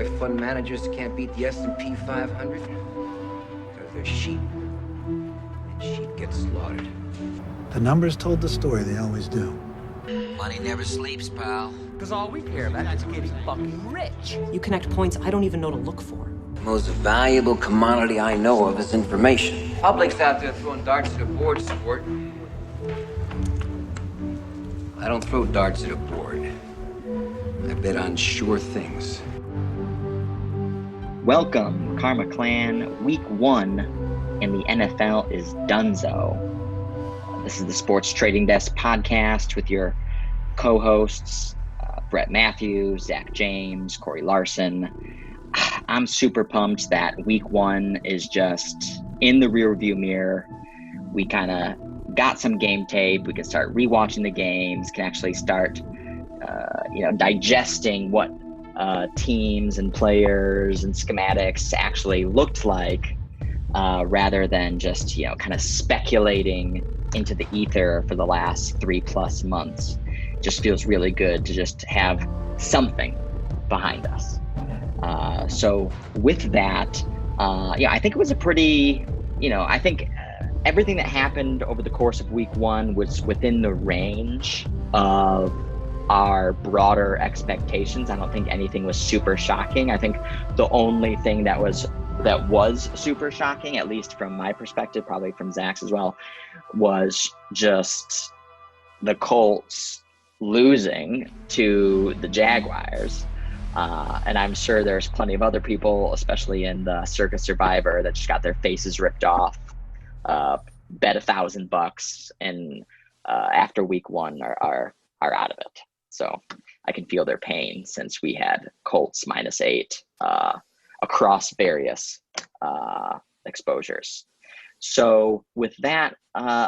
why fund managers can't beat the S&P 500? Because they're sheep, and sheep get slaughtered. The numbers told the story, they always do. Money never sleeps, pal. Because all we care about is getting fucking rich. You connect points I don't even know to look for. The most valuable commodity I know of is information. Public's out there throwing darts at a board, sport. I don't throw darts at a board. I bet on sure things. Welcome, Karma Clan. Week 1 in the NFL is donezo. This is the Sports Trading Desk podcast with your co-hosts, Brett Matthews, Zach James, Corey Larson. I'm super pumped that week 1 is just in the rearview mirror. We kind of got some game tape. We can start rewatching the games, can actually start digesting what teams and players and schematics actually looked like, rather than just, kind of speculating into the ether for the last 3+ months. It just feels really good to just have something behind us. So with that, I think it was a pretty, I think everything that happened over the course of week 1 was within the range of our broader expectations. I don't think anything was super shocking. I think the only thing that was super shocking, at least from my perspective, probably from Zach's as well, was just the Colts losing to the Jaguars. And I'm sure there's plenty of other people, especially in the Circa Survivor, that just got their faces ripped off, bet $1,000, and after week 1 are out of it. So I can feel their pain, since we had Colts -8 across various exposures. So with that,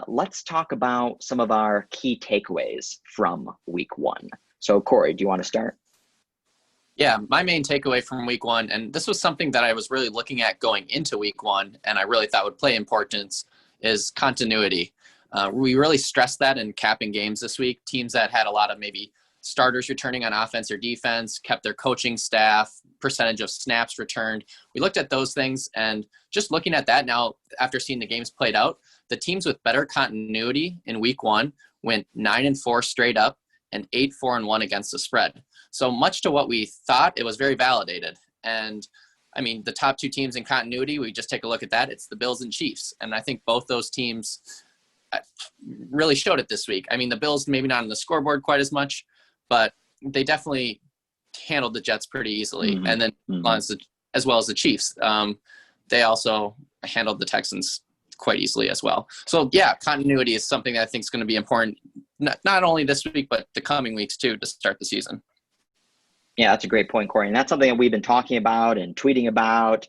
let's talk about some of our key takeaways from week 1. So Corey, do you want to start? Yeah, my main takeaway from week 1, and this was something that I was really looking at going into week 1, and I really thought would play importance, is continuity. We really stressed that in capping games this week. Teams that had a lot of maybe starters returning on offense or defense, kept their coaching staff, percentage of snaps returned. We looked at those things, and just looking at that now, after seeing the games played out, the teams with better continuity in week 1 went 9-4 straight up and 8-4-1 against the spread. So much to what we thought, it was very validated. And I mean, the top 2 teams in continuity, we just take a look at that. It's the Bills and Chiefs. And I think both those teams really showed it this week. I mean, the Bills maybe not on the scoreboard quite as much, but they definitely handled the Jets pretty easily. And then as well as the Chiefs, they also handled the Texans quite easily as well. So yeah, continuity is something that I think is going to be important, not only this week, but the coming weeks too, to start the season. Yeah, that's a great point, Corey. And that's something that we've been talking about and tweeting about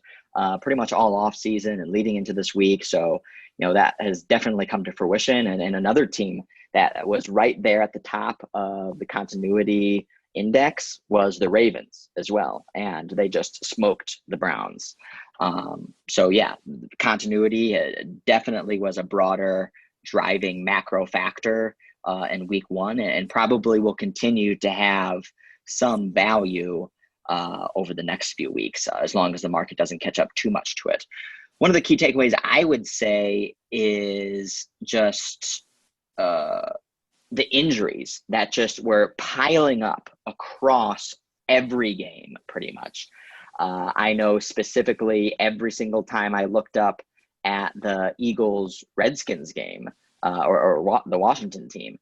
pretty much all off season and leading into this week. So, that has definitely come to fruition. And another team that was right there at the top of the continuity index was the Ravens as well. And they just smoked the Browns. So yeah, continuity definitely was a broader driving macro factor in week 1, and probably will continue to have some value over the next few weeks, as long as the market doesn't catch up too much to it. One of the key takeaways I would say is just the injuries that just were piling up across every game pretty much. I know specifically every single time I looked up at the Eagles-Redskins game or the Washington team,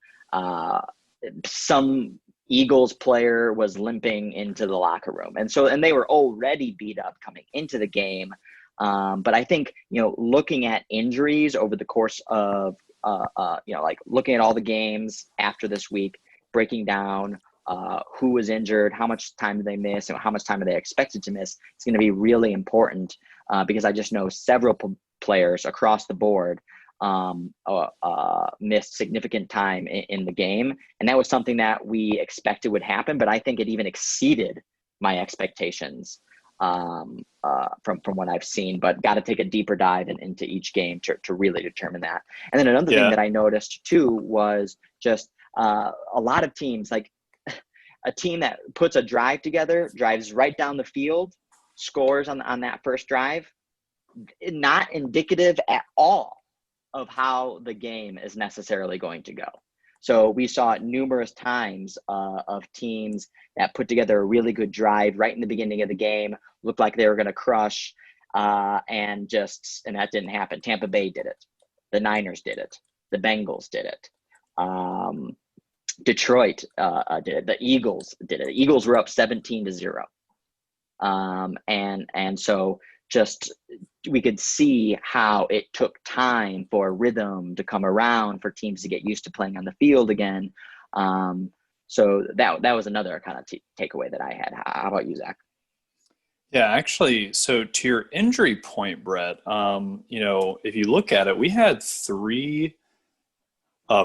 some Eagles player was limping into the locker room. And they were already beat up coming into the game. But I think, looking at injuries over the course of, looking at all the games after this week, breaking down who was injured, how much time did they miss, and how much time are they expected to miss, it's going to be really important because I just know several players across the board missed significant time in the game. And that was something that we expected would happen, but I think it even exceeded my expectations from what I've seen, but got to take a deeper dive into each game to really determine that. And then another thing that I noticed too was just a lot of teams, like a team that puts a drive together, drives right down the field, scores on that first drive, not indicative at all of how the game is necessarily going to go. So we saw it numerous times of teams that put together a really good drive right in the beginning of the game, looked like they were going to crush, and that didn't happen. Tampa Bay did it. The Niners did it. The Bengals did it. Detroit did it. The Eagles did it. The Eagles were up 17-0. And so just we could see how it took time for a rhythm to come around, for teams to get used to playing on the field again. So that was another kind of takeaway that I had. How about you, Zach? Yeah, actually, so to your injury point, Brett, if you look at it, we had three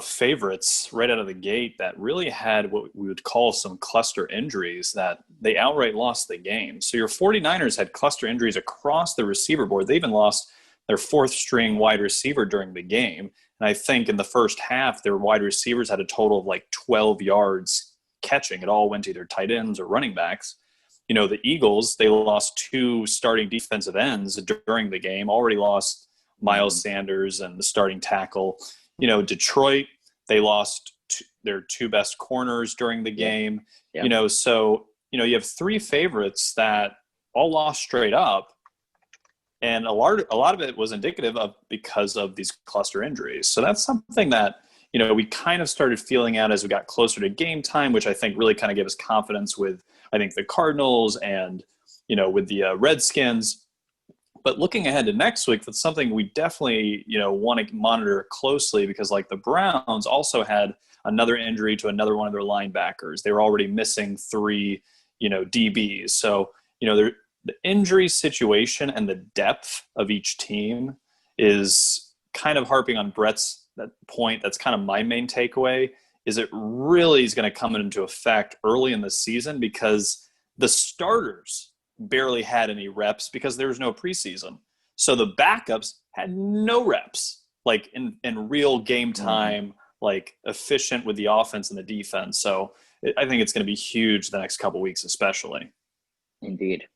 favorites right out of the gate that really had what we would call some cluster injuries that they outright lost the game. So your 49ers had cluster injuries across the receiver board. They even lost their fourth string wide receiver during the game. And I think in the first half, their wide receivers had a total of like 12 yards catching. It all went to either tight ends or running backs. The Eagles, they lost two starting defensive ends during the game, already lost Miles Sanders and the starting tackle. Detroit, they lost their two best corners during the game. Yeah. So you have three favorites that all lost straight up. And a lot of it was indicative of because of these cluster injuries. So that's something that, we kind of started feeling out as we got closer to game time, which I think really kind of gave us confidence with, I think, the Cardinals and, with the Redskins. But looking ahead to next week, that's something we definitely, want to monitor closely because like the Browns also had another injury to another one of their linebackers. They were already missing three, DBs. So, the injury situation and the depth of each team is kind of harping on Brett's that point. That's kind of my main takeaway is it really is going to come into effect early in the season because the starters barely had any reps because there was no preseason. So the backups had no reps, like in real game time, like efficient with the offense and the defense. So I think it's going to be huge the next couple of weeks, especially. Indeed.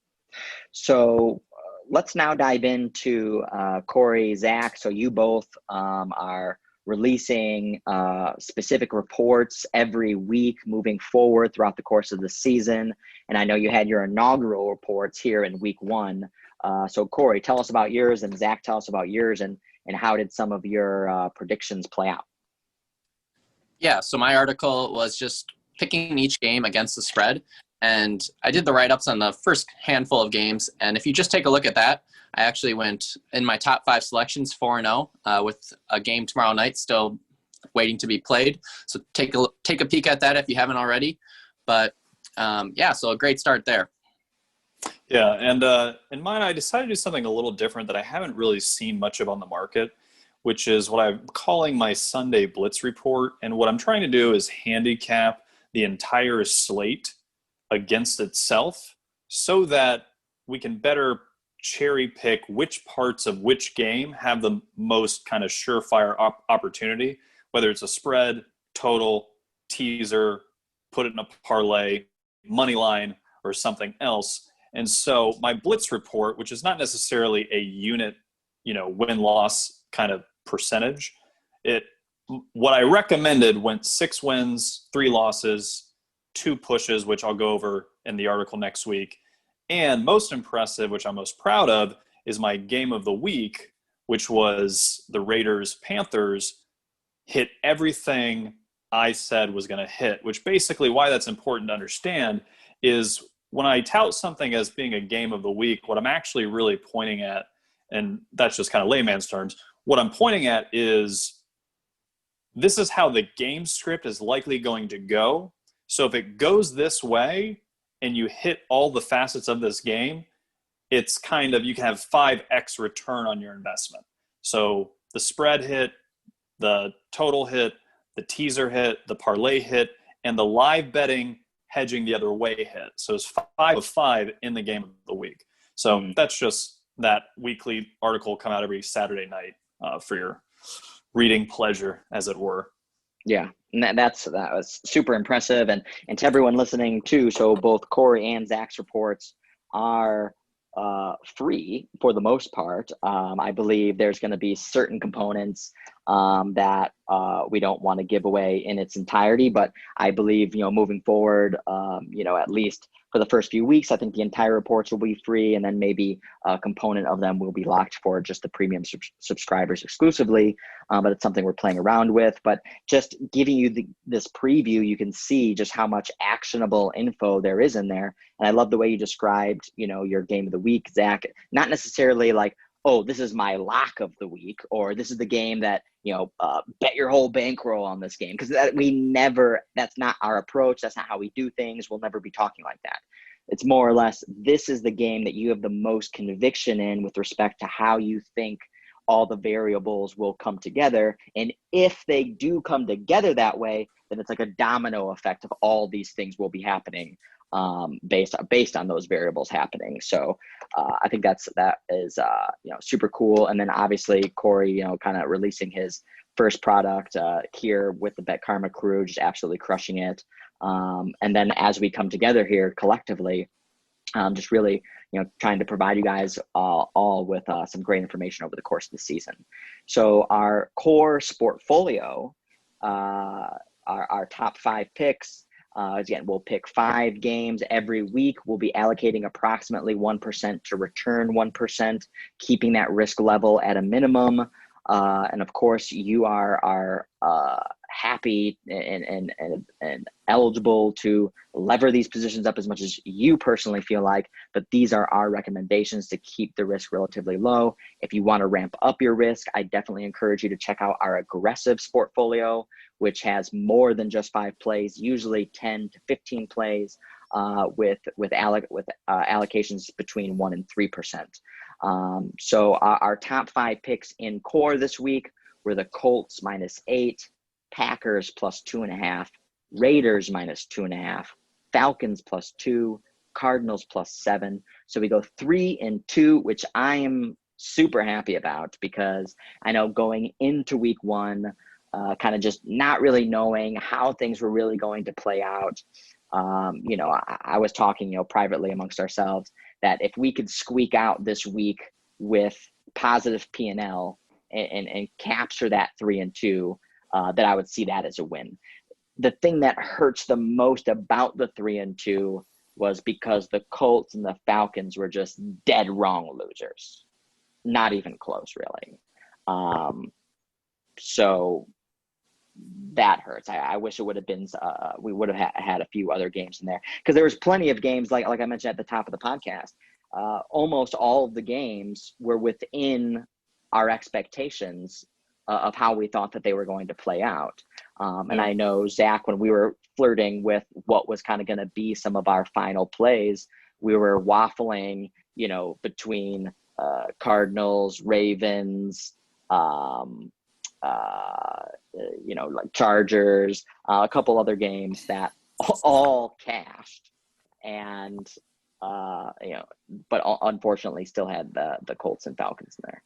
So let's now dive into Corey, Zach. So you both are releasing specific reports every week moving forward throughout the course of the season. And I know you had your inaugural reports here in week one. So Corey, tell us about yours, and Zach, tell us about yours, and how did some of your predictions play out? Yeah, so my article was just picking each game against the spread. And I did the write-ups on the first handful of games. And if you just take a look at that, I actually went in my top 5 selections 4-0 with a game tomorrow night still waiting to be played. So take a peek at that if you haven't already. But so a great start there. Yeah, and in mine, I decided to do something a little different that I haven't really seen much of on the market, which is what I'm calling my Sunday Blitz report. And what I'm trying to do is handicap the entire slate against itself so that we can better cherry pick which parts of which game have the most kind of surefire opportunity, whether it's a spread, total, teaser, put it in a parlay, money line, or something else. And so my Blitz report, which is not necessarily a unit, win-loss kind of percentage, what I recommended went 6 wins, 3 losses, 2 pushes, which I'll go over in the article next week. And most impressive, which I'm most proud of, is my game of the week, which was the Raiders-Panthers, hit everything I said was going to hit, which basically why that's important to understand is when I tout something as being a game of the week, what I'm actually really pointing at, and that's just kind of layman's terms, what I'm pointing at is this is how the game script is likely going to go. So if it goes this way and you hit all the facets of this game, it's kind of, you can have 5x return on your investment. So the spread hit, the total hit, the teaser hit, the parlay hit, and the live betting hedging the other way hit. So it's 5 of 5 in the game of the week. So that's just that weekly article come out every Saturday night for your reading pleasure, as it were. Yeah, And that was super impressive. And to everyone listening too, so both Corey and Zach's reports are free for the most part. I believe there's going to be certain components that we don't want to give away in its entirety, but I believe, moving forward, at least for the first few weeks, I think the entire reports will be free, and then maybe a component of them will be locked for just the premium subscribers exclusively. But it's something we're playing around with. But just giving you this preview, you can see just how much actionable info there is in there. And I love the way you described, your game of the week, Zach. Not necessarily like, oh, this is my lock of the week, or this is the game that, bet your whole bankroll on this game. Because that's not our approach. That's not how we do things. We'll never be talking like that. It's more or less, this is the game that you have the most conviction in with respect to how you think all the variables will come together. And if they do come together that way, then it's like a domino effect of all these things will be happening based on those variables happening. So I think that is super cool. And then obviously Corey, kind of releasing his first product here with the Bet Karma crew, just absolutely crushing it. And then as we come together here collectively, just really, trying to provide you guys all with some great information over the course of the season. So our core sportfolio, our top 5 picks, again, we'll pick 5 games every week. We'll be allocating approximately 1% to return 1%, keeping that risk level at a minimum. And of course, you are happy and eligible to lever these positions up as much as you personally feel like, but these are our recommendations to keep the risk relatively low. If you want to ramp up your risk, I definitely encourage you to check out our aggressive sportfolio, which has more than just 5 plays, usually 10 to 15 plays with allocations between 1% and 3%. So our top 5 picks in core this week were the Colts -8, Packers +2.5, Raiders -2.5, Falcons +2, Cardinals +7. So we go 3 and 2, which I am super happy about, because I know going into week 1, kind of just not really knowing how things were really going to play out. I was talking, privately amongst ourselves, that if we could squeak out this week with positive P&L and capture that 3 and 2, that I would see that as a win. The thing that hurts the most about the 3 and 2 was because the Colts and the Falcons were just dead wrong losers. Not even close, really. So that hurts. I wish it would have been, we would have had a few other games in there, because there was plenty of games, like I mentioned at the top of the podcast, almost all of the games were within our expectations of how we thought that they were going to play out. And I know, Zach, when we were flirting with what was kind of going to be some of our final plays, we were waffling, between Cardinals, Ravens, like Chargers, a couple other games that all cashed, and but unfortunately still had the Colts and Falcons in there.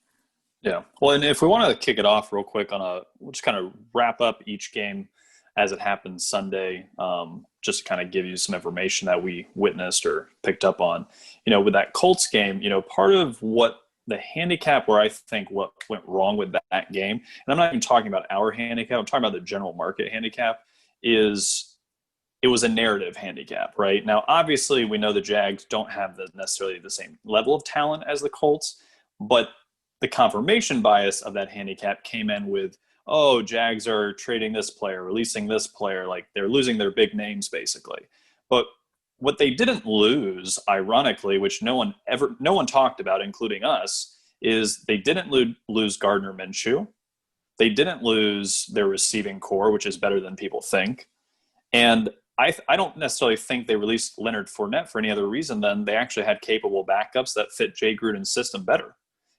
Yeah. Well, and if we want to kick it off real quick we'll just kind of wrap up each game as it happens Sunday, just to kind of give you some information that we witnessed or picked up on. With that Colts game, part of what the handicap, where I think what went wrong with that game, and I'm not even talking about our handicap, I'm talking about the general market handicap, is it was a narrative handicap, right? Now, obviously, we know the Jags don't have necessarily the same level of talent as the Colts, but the confirmation bias of that handicap came in with, oh, Jags are trading this player, releasing this player, like they're losing their big names, basically. But what they didn't lose, ironically, which no one talked about, including us, is they didn't lose Gardner Minshew. They didn't lose their receiving core, which is better than people think. And I don't necessarily think they released Leonard Fournette for any other reason than they actually had capable backups that fit Jay Gruden's system better.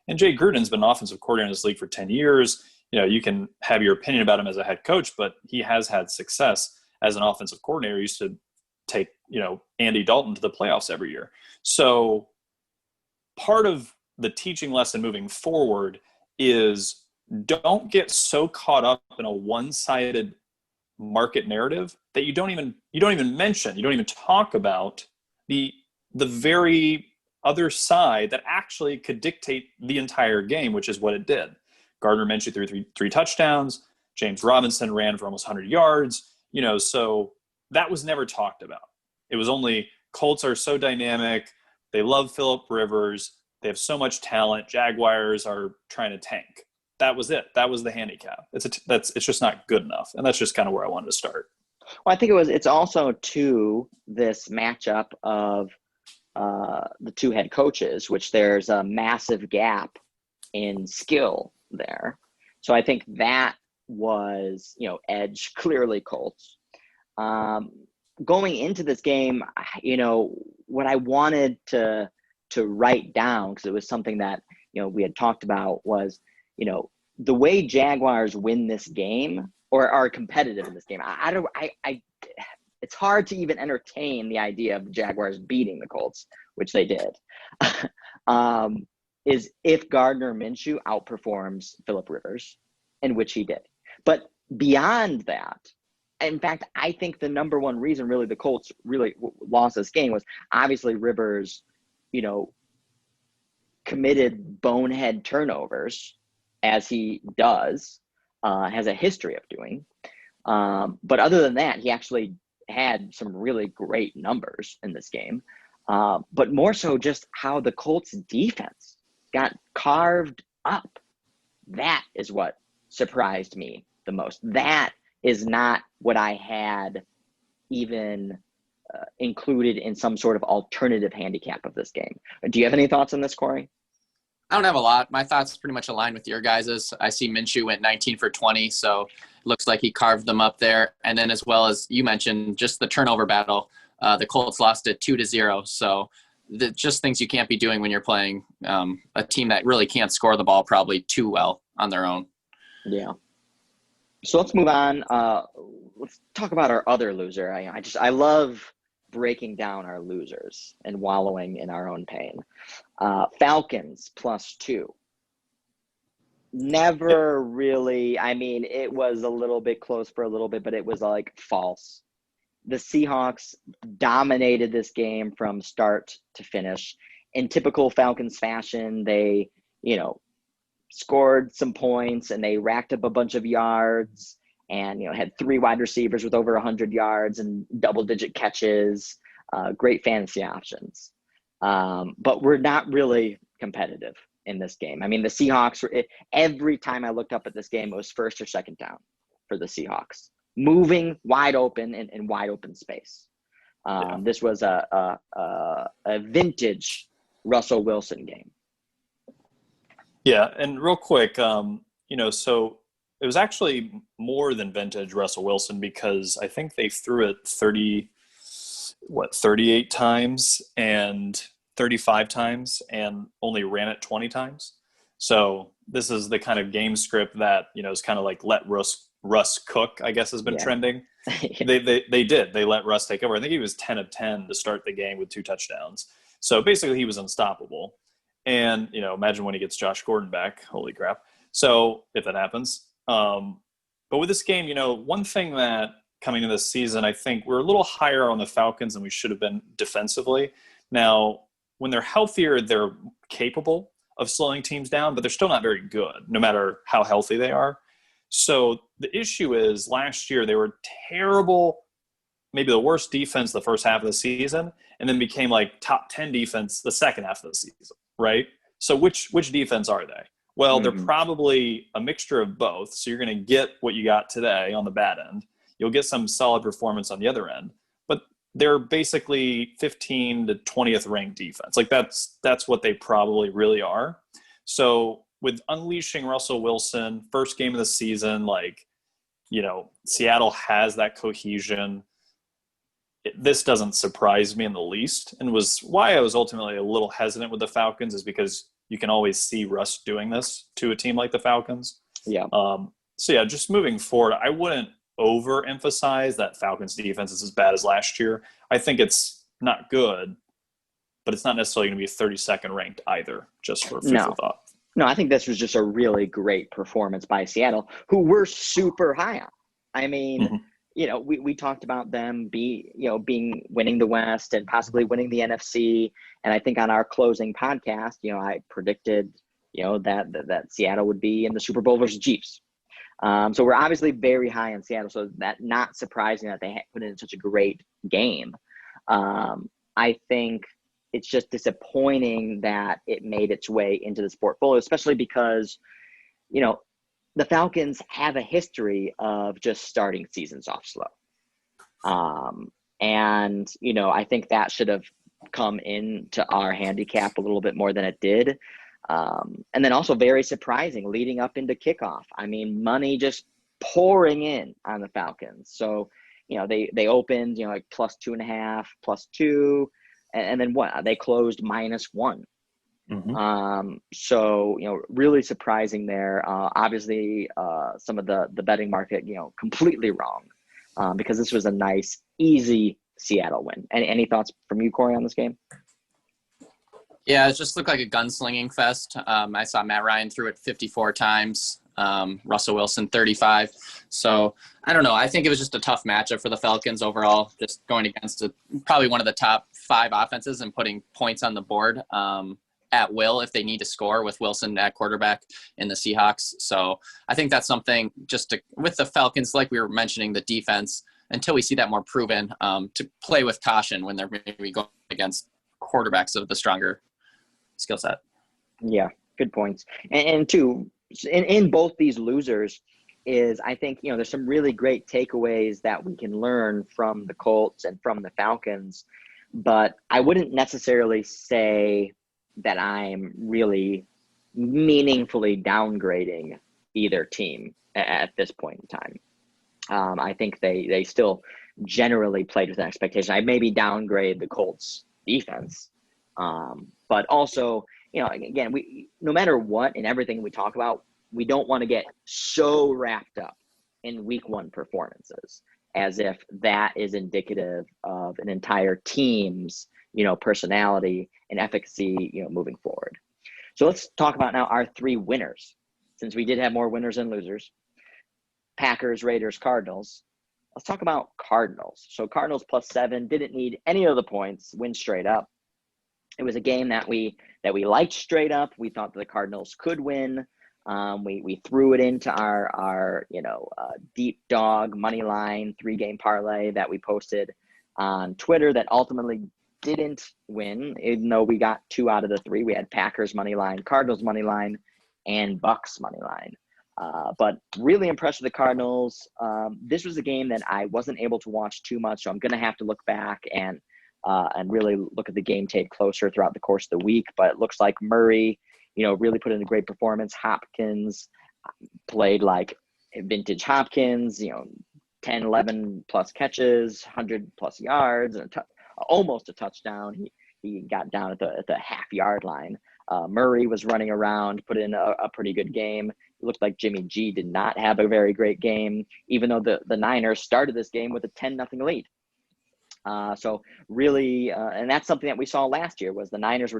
And Jay Gruden's been an offensive coordinator in this league for 10 years. You can have your opinion about him as a head coach, but he has had success as an offensive coordinator. He used to take, Andy Dalton to the playoffs every year. So part of the teaching lesson moving forward is don't get so caught up in a one-sided market narrative that you don't even mention. You don't even talk about the very other side that actually could dictate the entire game, which is what it did. Gardner Minshew threw three touchdowns. James Robinson ran for almost 100 yards. So that was never talked about. It was only Colts are so dynamic. They love Phillip Rivers. They have so much talent. Jaguars are trying to tank. That was it. That was the handicap. It's just not good enough. And that's just kind of where I wanted to start. Well, I think it's also to this matchup of the two head coaches, which there's a massive gap in skill there. So I think that was, edge clearly Colts. Going into this game, what I wanted to write down, because it was something that, we had talked about, was, the way Jaguars win this game or are competitive in this game. It's hard to even entertain the idea of the Jaguars beating the Colts, which they did, is if Gardner Minshew outperforms Phillip Rivers, in which he did. But beyond that, in fact, I think the number one reason really the Colts really lost this game was obviously Rivers, committed bonehead turnovers, as he does, has a history of doing. But other than that, he actually had some really great numbers in this game. But more so just how the Colts defense got carved up. That is what surprised me the most. That is not what I had even included in some sort of alternative handicap of this game. Do you have any thoughts on this, Corey? I don't have a lot. My thoughts pretty much align with your guys's. I see Minshew went 19 for 20, so it looks like he carved them up there. And then as well as you mentioned, just the turnover battle, the Colts lost it 2-0. So just things you can't be doing when you're playing a team that really can't score the ball probably too well on their own. Yeah. So let's move on. Let's talk about our other loser. I love breaking down our losers and wallowing in our own pain. Falcons +2. Never really, it was a little bit close for a little bit, but it was like false. The Seahawks dominated this game from start to finish. In typical Falcons fashion, they, scored some points and they racked up a bunch of yards and, had 3 wide receivers with over 100 yards and double-digit catches, great fantasy options. But we're not really competitive in this game. The Seahawks, every time I looked up at this game, it was first or second down for the Seahawks, moving wide open in wide open space. This was a vintage Russell Wilson game. Yeah, and real quick, so it was actually more than vintage Russell Wilson because I think they threw it 38 times and 35 times and only ran it 20 times. So this is the kind of game script that, is kind of like let Russ cook, I guess, has been trending. They did. They let Russ take over. I think he was 10 of 10 to start the game with 2 touchdowns. So basically he was unstoppable. And, imagine when he gets Josh Gordon back. Holy crap. So if that happens. But with this game, one thing that coming into this season, I think we're a little higher on the Falcons than we should have been defensively. Now, when they're healthier, they're capable of slowing teams down, but they're still not very good, no matter how healthy they are. So the issue is last year they were terrible, maybe the worst defense the first half of the season, and then became like top 10 defense the second half of the season, right? So which defense are they? Well, they're probably a mixture of both. So you're going to get what you got today on the bad end. You'll get some solid performance on the other end, but they're basically 15 to 20th ranked defense. Like that's what they probably really are. So with unleashing Russell Wilson, first game of the season, Seattle has that cohesion. This doesn't surprise me in the least, and was why I was ultimately a little hesitant with the Falcons, is because you can always see Russ doing this to a team like the Falcons. Yeah. Just moving forward, I wouldn't overemphasize that Falcons defense is as bad as last year. I think it's not good, but it's not necessarily going to be 32nd ranked either, just for food for thought. No, I think this was just a really great performance by Seattle, who we're super high on. we talked about them winning the West and possibly winning the NFC. And I think on our closing podcast, I predicted, that Seattle would be in the Super Bowl versus Chiefs. So we're obviously very high on Seattle. So that not surprising that they put in such a great game. I think it's just disappointing that it made its way into this portfolio, especially because, the Falcons have a history of just starting seasons off slow. And, I think that should have come into our handicap a little bit more than it did. And then also very surprising leading up into kickoff. I mean, money just pouring in on the Falcons. So, they opened, like +2.5, +2, and then what? They closed -1. So, really surprising there. Obviously, some of the betting market, completely wrong, because this was a nice, easy Seattle win. Any thoughts from you, Corey, on this game? Yeah, it just looked like a gunslinging fest. I saw Matt Ryan threw it 54 times, Russell Wilson 35. So I don't know. I think it was just a tough matchup for the Falcons overall, just going against probably one of the top 5 offenses and putting points on the board at will if they need to score, with Wilson at quarterback in the Seahawks. So I think that's something with the Falcons, like we were mentioning, the defense, until we see that more proven, to play with caution when they're maybe going against quarterbacks of the stronger skill set. Yeah, good points. And two, in both these losers is, I think, there's some really great takeaways that we can learn from the Colts and from the Falcons, but I wouldn't necessarily say that I'm really meaningfully downgrading either team at this point in time. I think they still generally played with an expectation. I maybe downgrade the Colts defense, but also, again, no matter what and everything we talk about, we don't want to get so wrapped up in week 1 performances as if that is indicative of an entire team's, personality and efficacy, moving forward. So let's talk about now our 3 winners, since we did have more winners than losers. Packers, Raiders, Cardinals. Let's talk about Cardinals. So Cardinals +7, didn't need any of the points, win straight up. It was a game that we liked straight up. We thought that the Cardinals could win. We threw it into our deep dog money line 3-game parlay that we posted on Twitter that ultimately didn't win, even though we got 2 out of the 3. We had Packers money line, Cardinals money line, and Bucks money line. But really impressed with the Cardinals. This was a game that I wasn't able to watch too much, so I'm going to have to look back and really look at the game tape closer throughout the course of the week. But it looks like Murray, really put in a great performance. Hopkins played like vintage Hopkins, 10, 11 plus catches, 100 plus yards, and almost a touchdown. He got down at the half-yard line. Murray was running around, put in a pretty good game. It looked like Jimmy G did not have a very great game, even though the Niners started this game with a 10-0 lead. So really, and that's something that we saw last year, was the Niners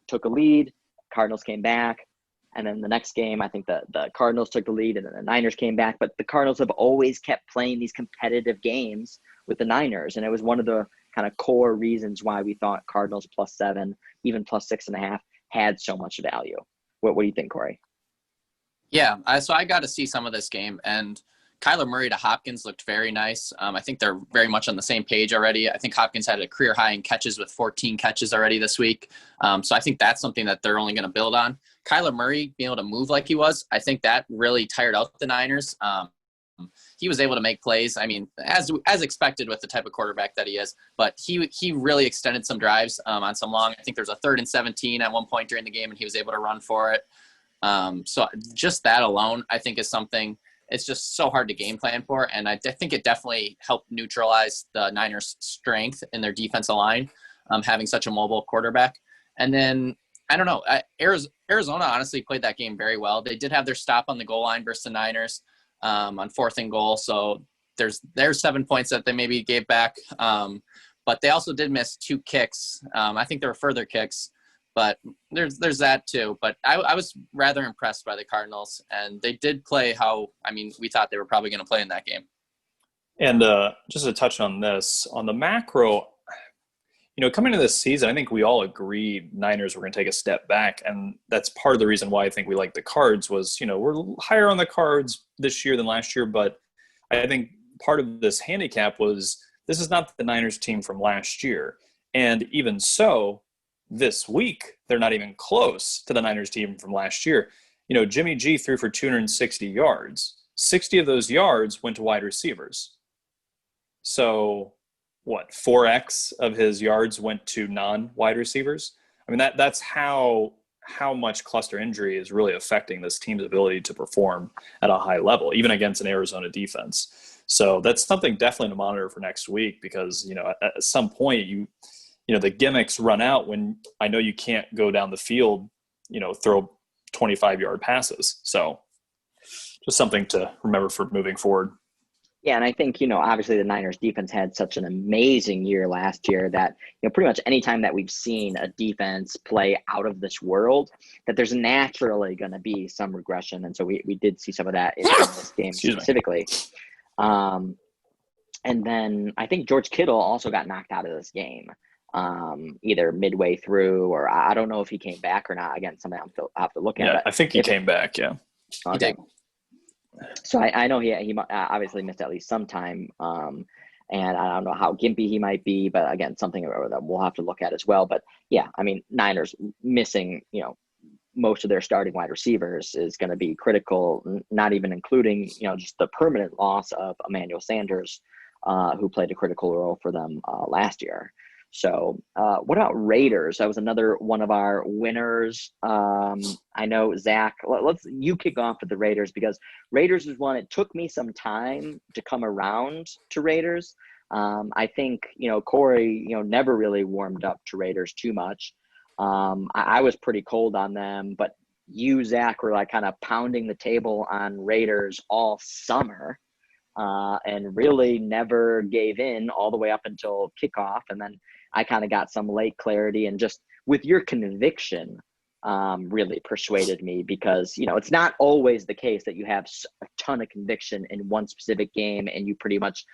took a lead, Cardinals came back, and then the next game, I think the Cardinals took the lead, and then the Niners came back. But the Cardinals have always kept playing these competitive games with the Niners, and it was one of the kind of core reasons why we thought Cardinals +7, even +6.5, had so much value. What do you think, Corey? Yeah, so I got to see some of this game, and Kyler Murray to Hopkins looked very nice. I think they're very much on the same page already. I think Hopkins had a career high in catches with 14 catches already this week. So I think that's something that they're only going to build on. Kyler Murray being able to move like he was, I think that really tired out the Niners. He was able to make plays. I mean, as expected with the type of quarterback that he is, but he really extended some drives on some long. I think there's a 3rd and 17 at one point during the game, and he was able to run for it. So just that alone, I think, is something it's just so hard to game plan for. And I think it definitely helped neutralize the Niners' strength in their defensive line, having such a mobile quarterback. And then, I don't know, Arizona honestly played that game very well. They did have their stop on the goal line versus the Niners on 4th and goal. So there's 7 points that they maybe gave back. But they also did miss 2 kicks. I think there were further kicks. But there's that too. But I was rather impressed by the Cardinals, and they did play we thought they were probably going to play in that game. And just to touch on this, on the macro, coming into this season, I think we all agreed Niners were going to take a step back. And that's part of the reason why I think we like the Cards was, we're higher on the Cards this year than last year. But I think part of this handicap was this is not the Niners team from last year. And even so, this week, they're not even close to the Niners team from last year. Jimmy G threw for 260 yards. 60 of those yards went to wide receivers. So 4x of his yards went to non-wide receivers. I mean, that's how much cluster injury is really affecting this team's ability to perform at a high level, even against an Arizona defense. So that's something definitely to monitor for next week, because, at some point the gimmicks run out when I know you can't go down the field, throw 25-yard passes. So just something to remember for moving forward. Yeah, and I think, obviously the Niners defense had such an amazing year last year that, pretty much any time that we've seen a defense play out of this world, that there's naturally going to be some regression. And so we did see some of that in this game specifically. And then I think George Kittle also got knocked out of this game, either midway through, or I don't know if he came back or not. Again, something I'll have to look at. Yeah, I think he came back, yeah. Okay. So I know he obviously missed at least some time, and I don't know how gimpy he might be, but again, something that we'll have to look at as well. But yeah, I mean, Niners missing, most of their starting wide receivers is going to be critical, not even including, just the permanent loss of Emmanuel Sanders, who played a critical role for them last year. So what about Raiders? That was another one of our winners. I know, Zach, you kick off with the Raiders, because Raiders is one, it took me some time to come around to Raiders. I think, Corey, never really warmed up to Raiders too much. I was pretty cold on them, but you, Zach, were like kind of pounding the table on Raiders all summer. And really never gave in all the way up until kickoff. And then I kind of got some late clarity, and just with your conviction really persuaded me, because, it's not always the case that you have a ton of conviction in one specific game and you pretty much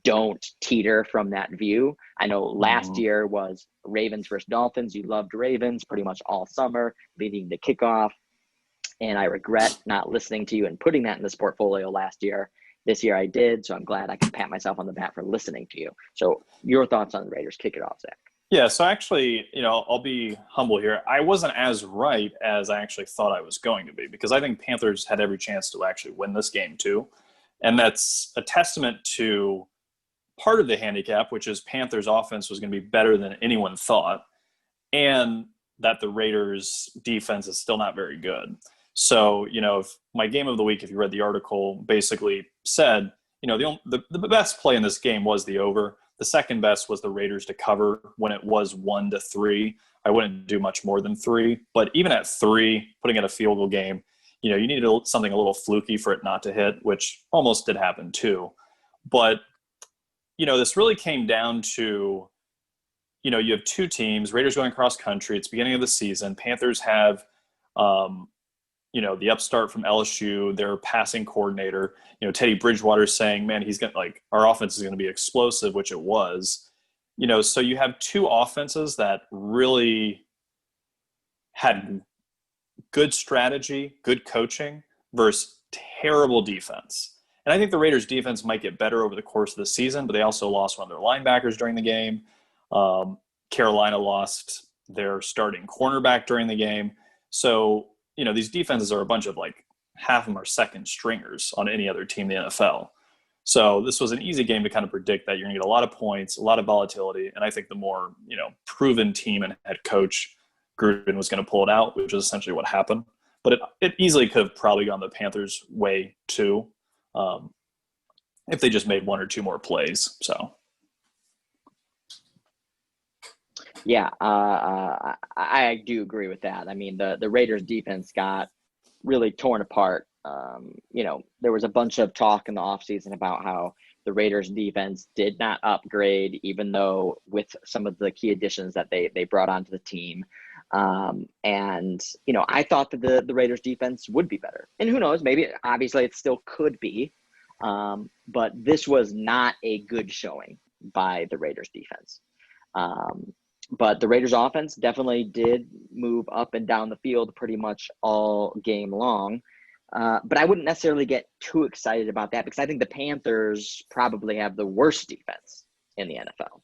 don't teeter from that view. I know last year was Ravens versus Dolphins. You loved Ravens pretty much all summer leading to kickoff. And I regret not listening to you and putting that in this portfolio last year. This year I did, so I'm glad I can pat myself on the back for listening to you. So your thoughts on the Raiders? Kick it off, Zach. Yeah, so actually, I'll be humble here. I wasn't as right as I actually thought I was going to be, because I think Panthers had every chance to actually win this game too. And that's a testament to part of the handicap, which is Panthers offense was going to be better than anyone thought, and that the Raiders defense is still not very good. So, if my game of the week, if you read the article, basically said, the best play in this game was the over. The second best was the Raiders to cover when it was 1-3. I wouldn't do much more than 3. But even at 3, putting it a field goal game, you needed something a little fluky for it not to hit, which almost did happen too. But, this really came down to, you have two teams, Raiders going cross country. It's beginning of the season. Panthers have the upstart from LSU, their passing coordinator, Teddy Bridgewater saying, man, he's going to our offense is going to be explosive, which it was, so you have two offenses that really had good strategy, good coaching versus terrible defense. And I think the Raiders defense might get better over the course of the season, but they also lost one of their linebackers during the game. Carolina lost their starting cornerback during the game. So, these defenses are a bunch of half of them are second stringers on any other team in the NFL. So this was an easy game to kind of predict that you're going to get a lot of points, a lot of volatility. And I think the more, proven team and head coach Gruden was going to pull it out, which is essentially what happened. But it easily could have probably gone the Panthers' way too, if they just made one or two more plays. So. Yeah, I do agree with that. I mean, the Raiders defense got really torn apart. There was a bunch of talk in the offseason about how the Raiders defense did not upgrade, even though with some of the key additions that they brought onto the team. And I thought that the Raiders defense would be better. And who knows, maybe obviously it still could be. But this was not a good showing by the Raiders defense. But the Raiders offense definitely did move up and down the field pretty much all game long. But I wouldn't necessarily get too excited about that because I think the Panthers probably have the worst defense in the NFL.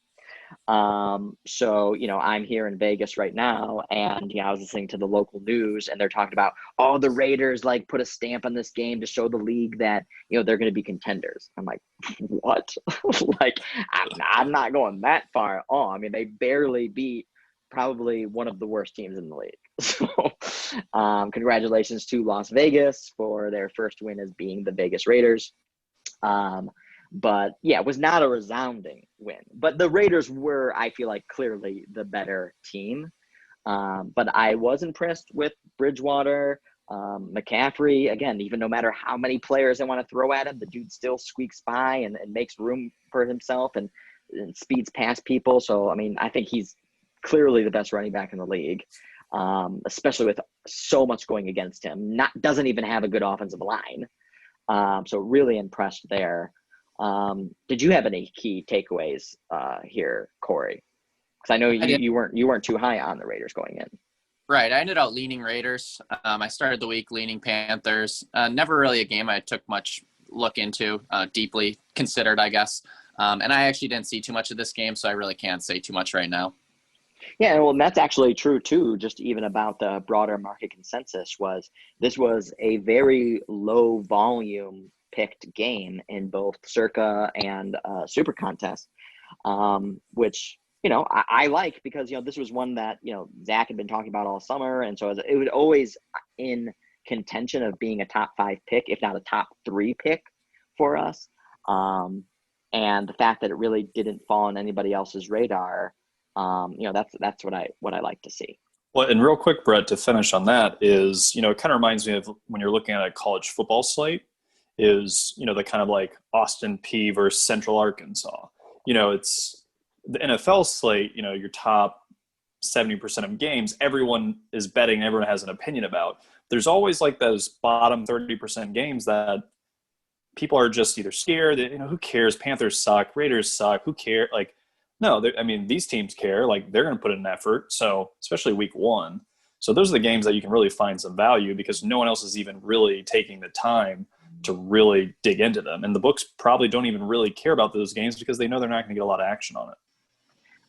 So, I'm here in Vegas right now, and I was listening to the local news, and they're talking about, the Raiders put a stamp on this game to show the league that, they're going to be contenders. I'm like, what? I'm not going that far at all. I mean, they barely beat probably one of the worst teams in the league. So, congratulations to Las Vegas for their first win as being the Vegas Raiders. But yeah, it was not a resounding win. But the Raiders were, I feel like, clearly the better team. But I was impressed with Bridgewater, McCaffrey. Again, even no matter how many players I want to throw at him, the dude still squeaks by and makes room for himself and speeds past people. So, I mean, I think he's clearly the best running back in the league, especially with so much going against him. Doesn't even have a good offensive line. So really impressed there. Did you have any key takeaways here, Corey? Because I know you weren't too high on the Raiders going in. Right. I ended up leaning Raiders. I started the week leaning Panthers. Never really a game I took much look into, deeply considered, I guess. And I actually didn't see too much of this game, so I really can't say too much right now. Yeah, well, that's actually true too. Just even about the broader market consensus this was a very low volume picked game in both Circa and Super Contest, which I like because this was one that Zach had been talking about all summer, and so it was always in contention of being a top 5 pick, if not a top 3 pick for us. And the fact that it really didn't fall on anybody else's radar, that's what I like to see. Well, and real quick, Brett, to finish on that is, it kind of reminds me of when you're looking at a college football slate is, the kind of like Austin P versus Central Arkansas. It's the NFL slate, your top 70% of games, everyone is betting, everyone has an opinion about. There's always like those bottom 30% games that people are just either scared that, who cares? Panthers suck, Raiders suck, who cares? Like, no, these teams care. Like, they're going to put in an effort. So, especially week 1. So those are the games that you can really find some value because no one else is even really taking the time to really dig into them. And the books probably don't even really care about those games because they know they're not going to get a lot of action on it.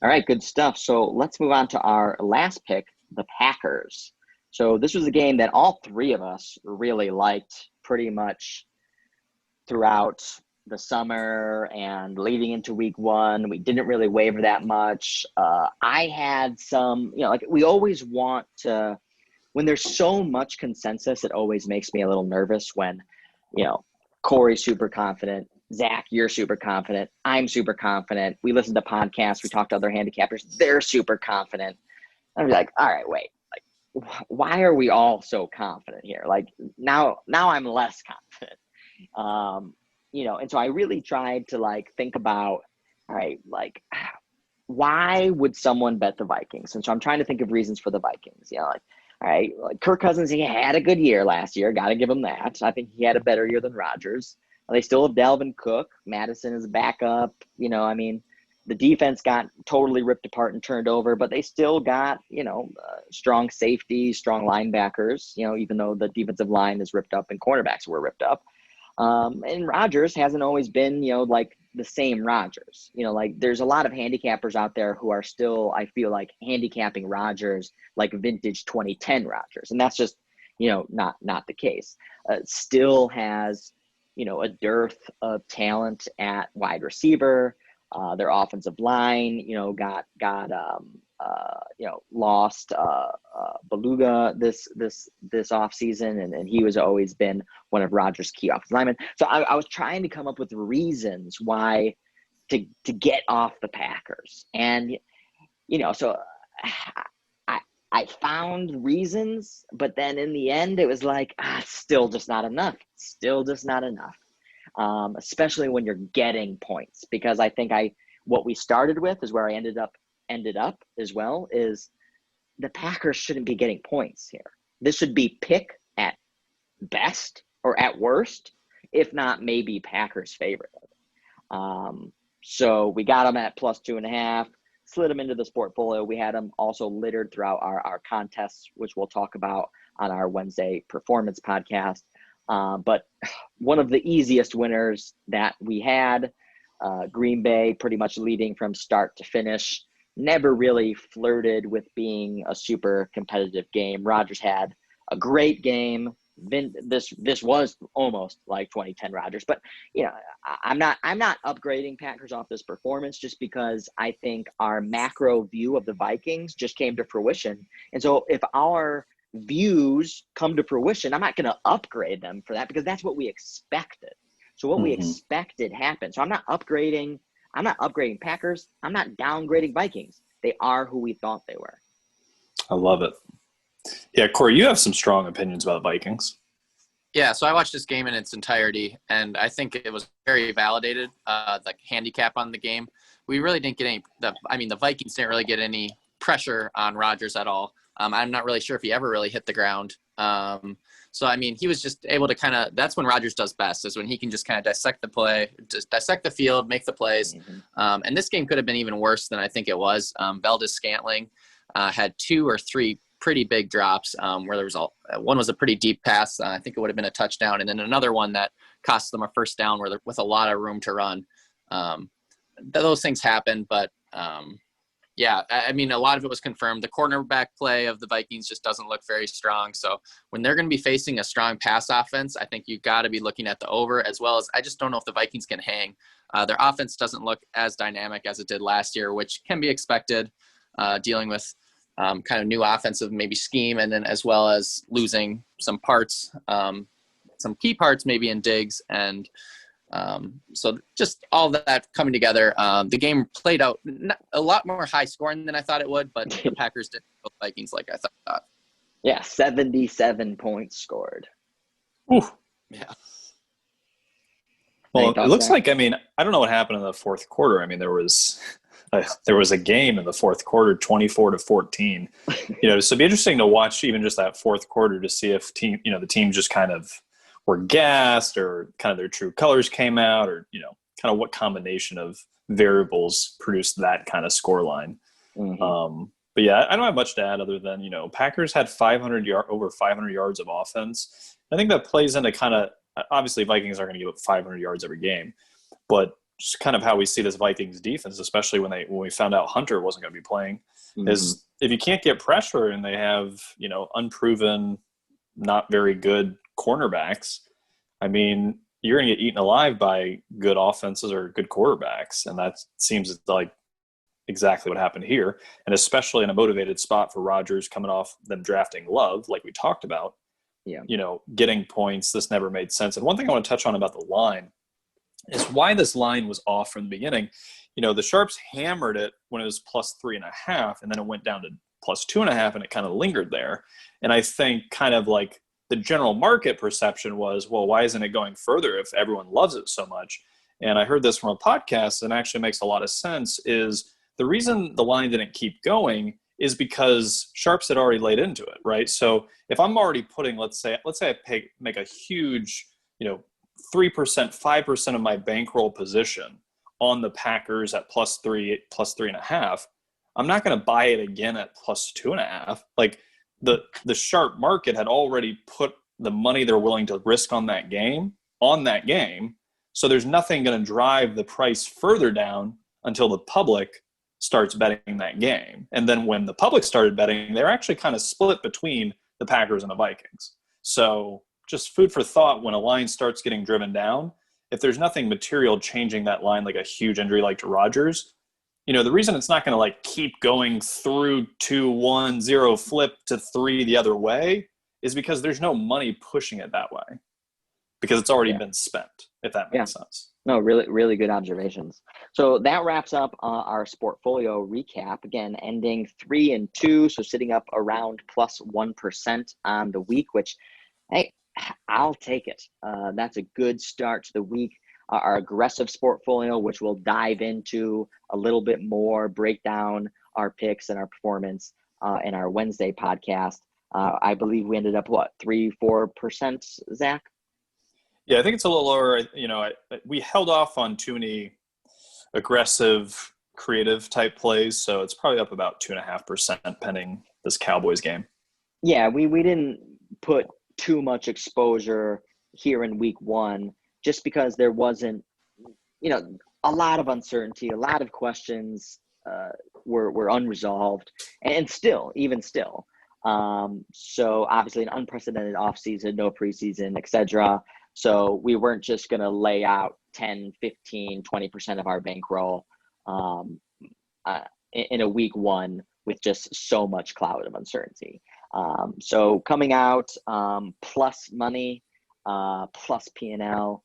All right, good stuff. So let's move on to our last pick, the Packers. So this was a game that all 3 of us really liked pretty much throughout the summer and leading into week 1. We didn't really waver that much. I had some, we always want to, when there's so much consensus, it always makes me a little nervous when, Corey's super confident, Zach, you're super confident, I'm super confident. We listen to podcasts, we talk to other handicappers, they're super confident. I'm like, all right, wait, why are we all so confident here? Like now I'm less confident. And so I really tried to think about, all right, why would someone bet the Vikings? And so I'm trying to think of reasons for the Vikings, all right, Kirk Cousins, he had a good year last year. Got to give him that. I think he had a better year than Rodgers. They still have Dalvin Cook. Madison is a backup. The defense got totally ripped apart and turned over, but they still got, strong safeties, strong linebackers, even though the defensive line is ripped up and cornerbacks were ripped up. And Rodgers hasn't always been, the same Rodgers. There's a lot of handicappers out there who are still, I feel like, handicapping Rodgers like vintage 2010 Rodgers. And that's just, not the case. Still has, a dearth of talent at wide receiver. Their offensive line, lost Beluga this offseason, and he was always been one of Rodgers' key offensive linemen. So I was trying to come up with reasons why to get off the Packers, and so I found reasons, but then in the end it was like still just not enough. Especially when you're getting points, because I think what we started with is where I ended up as well, is the Packers shouldn't be getting points here. This should be pick at best or at worst. if not maybe Packers' favorite. So we got them at +2.5, slid them into this portfolio. We had them also littered throughout our contests, which we'll talk about on our Wednesday performance podcast. But one of the easiest winners that we had, Green Bay pretty much leading from start to finish, never really flirted with being a super competitive game. Rodgers had a great game. This was almost like 2010 Rodgers, but I'm not upgrading Packers off this performance just because I think our macro view of the Vikings just came to fruition. And so if our views come to fruition, I'm not going to upgrade them for that because that's what we expected. So what we expected happened. So I'm not upgrading Packers. I'm not downgrading Vikings. They are who we thought they were. I love it. Yeah, Corey, you have some strong opinions about Vikings. Yeah, so I watched this game in its entirety, and I think it was very validated, the handicap on the game. We really didn't get the Vikings didn't really get any pressure on Rodgers at all. I'm not really sure if he ever really hit the ground. So, he was just able to that's when Rodgers does best, is when he can just kind of dissect the play, just dissect the field, make the plays. And this game could have been even worse than I think it was. Valdez-Scantling had 2 or 3 pretty big drops where there was one was a pretty deep pass. I think it would have been a touchdown. And then another one that cost them a first down with a lot of room to run. Those things happen, but a lot of it was confirmed. The cornerback play of the Vikings just doesn't look very strong. So when they're going to be facing a strong pass offense, I think you've got to be looking at the over, as well as I just don't know if the Vikings can hang. Their offense doesn't look as dynamic as it did last year, which can be expected dealing with kind of new offensive maybe scheme, and then as well as losing some parts, some key parts maybe in Diggs. And so just all that coming together. The game played out a lot more high scoring than I thought it would, but the Packers didn't kill the Vikings like I thought. Yeah, 77 points scored. Ooh. Yeah. Well, it looks like, I don't know what happened in the fourth quarter. There was a game in the fourth quarter, 24-14. So it'd be interesting to watch even just that fourth quarter to see if the team just kind of were gassed, or kind of their true colors came out, or kind of what combination of variables produced that kind of score line. But yeah, I don't have much to add other than Packers had over 500 yards of offense. I think that plays into kind of, obviously Vikings aren't going to give up 500 yards every game, but just kind of how we see this Vikings defense, especially when we found out Hunter wasn't going to be playing, is if you can't get pressure and they have unproven, not very good cornerbacks, you're going to get eaten alive by good offenses or good quarterbacks. And that seems like exactly what happened here. And especially in a motivated spot for Rodgers, coming off them drafting Love, like we talked about, getting points. This never made sense. And one thing I want to touch on about the line is why this line was off from the beginning. The Sharps hammered it when it was +3.5, and then it went down to +2.5, and it kind of lingered there. And I think kind of like the general market perception was, well, why isn't it going further if everyone loves it so much? And I heard this from a podcast, and actually makes a lot of sense, is the reason the line didn't keep going is because Sharps had already laid into it, right? So if I'm already putting, let's say I make a huge, 3%, 5% of my bankroll position on the Packers at +3, +3.5, I'm not going to buy it again at +2.5. Like the sharp market had already put the money they're willing to risk on that game. So there's nothing going to drive the price further down until the public starts betting that game. And then when the public started betting, they're actually kind of split between the Packers and the Vikings. So just food for thought, when a line starts getting driven down, if there's nothing material changing that line, like a huge injury like to Rodgers, the reason it's not going to keep going through 2-1-0 flip to 3 the other way is because there's no money pushing it that way, because it's already been spent, if that makes sense. No, really, really good observations. So that wraps up our Sportfolio recap. Again, ending 3-2, so sitting up around +1% on the week, which, hey, I'll take it. That's a good start to the week. Our aggressive Sportfolio, which we'll dive into a little bit more, break down our picks and our performance in our Wednesday podcast. I believe we ended up, 3-4%, Zach? Yeah, I think it's a little lower. We held off on too many aggressive, creative type plays, so it's probably up about 2.5% pending this Cowboys game. Yeah, we didn't put too much exposure here in week one just because there wasn't, a lot of uncertainty, a lot of questions were unresolved, and even still. So obviously an unprecedented offseason, no preseason, etc. So we weren't just going to lay out 10, 15, 20% of our bankroll in a week one with just so much cloud of uncertainty. So coming out plus money, plus P&L,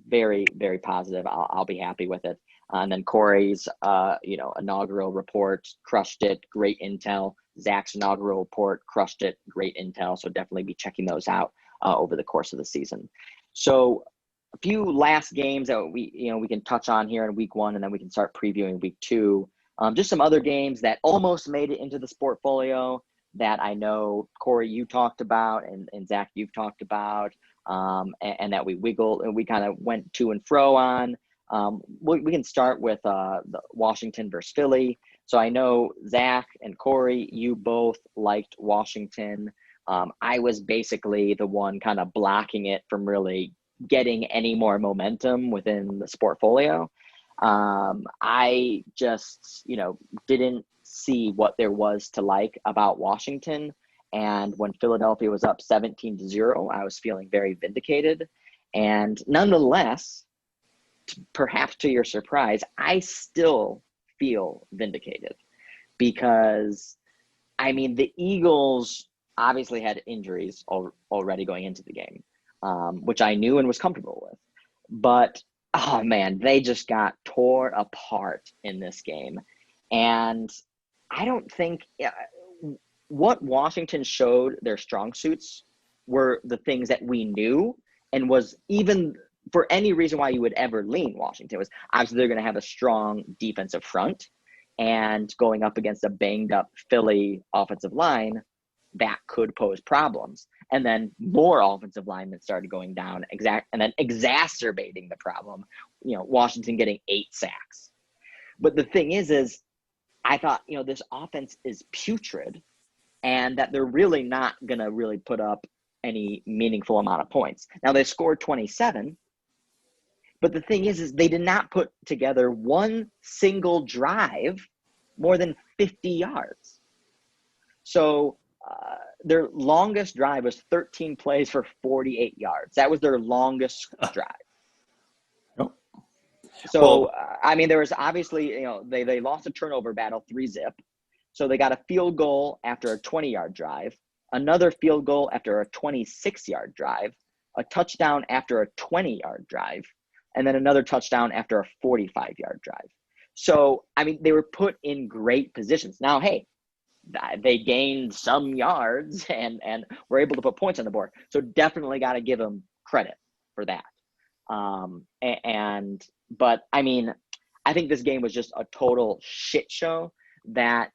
very, very positive. I'll be happy with it. And then Corey's, inaugural report crushed it. Great intel. Zach's inaugural report crushed it. Great intel. So definitely be checking those out over the course of the season. So a few last games that we can touch on here in week one, and then we can start previewing week two. Just some other games that almost made it into the Sportfolio that I know, Corey, you talked about, and Zach, you've talked about, and that we wiggled and we kind of went to and fro on. We can start with the Washington versus Philly. So I know Zach and Corey, you both liked Washington. I was basically the one kind of blocking it from really getting any more momentum within the Sportfolio. I just, didn't see what there was to like about Washington. And when Philadelphia was up 17-0, I was feeling very vindicated. And nonetheless, perhaps to your surprise, I still feel vindicated because, the Eagles obviously had injuries already going into the game, which I knew and was comfortable with. But, oh man, they just got torn apart in this game. And I don't think what Washington showed their strong suits were the things that we knew, and was even for any reason why you would ever lean Washington was obviously they're going to have a strong defensive front, and going up against a banged up Philly offensive line, that could pose problems. And then more offensive linemen started going down, and then exacerbating the problem, Washington getting 8 sacks. But the thing is I thought, this offense is putrid, and that they're really not going to really put up any meaningful amount of points. Now, they scored 27, but the thing is they did not put together one single drive more than 50 yards. So their longest drive was 13 plays for 48 yards. That was their longest drive. So, there was obviously, they lost a turnover battle 3-0. So they got a field goal after a 20-yard drive, another field goal after a 26-yard drive, a touchdown after a 20-yard drive, and then another touchdown after a 45-yard drive. So, they were put in great positions. Now, hey, they gained some yards and were able to put points on the board. So definitely got to give them credit for that. But I think this game was just a total shit show that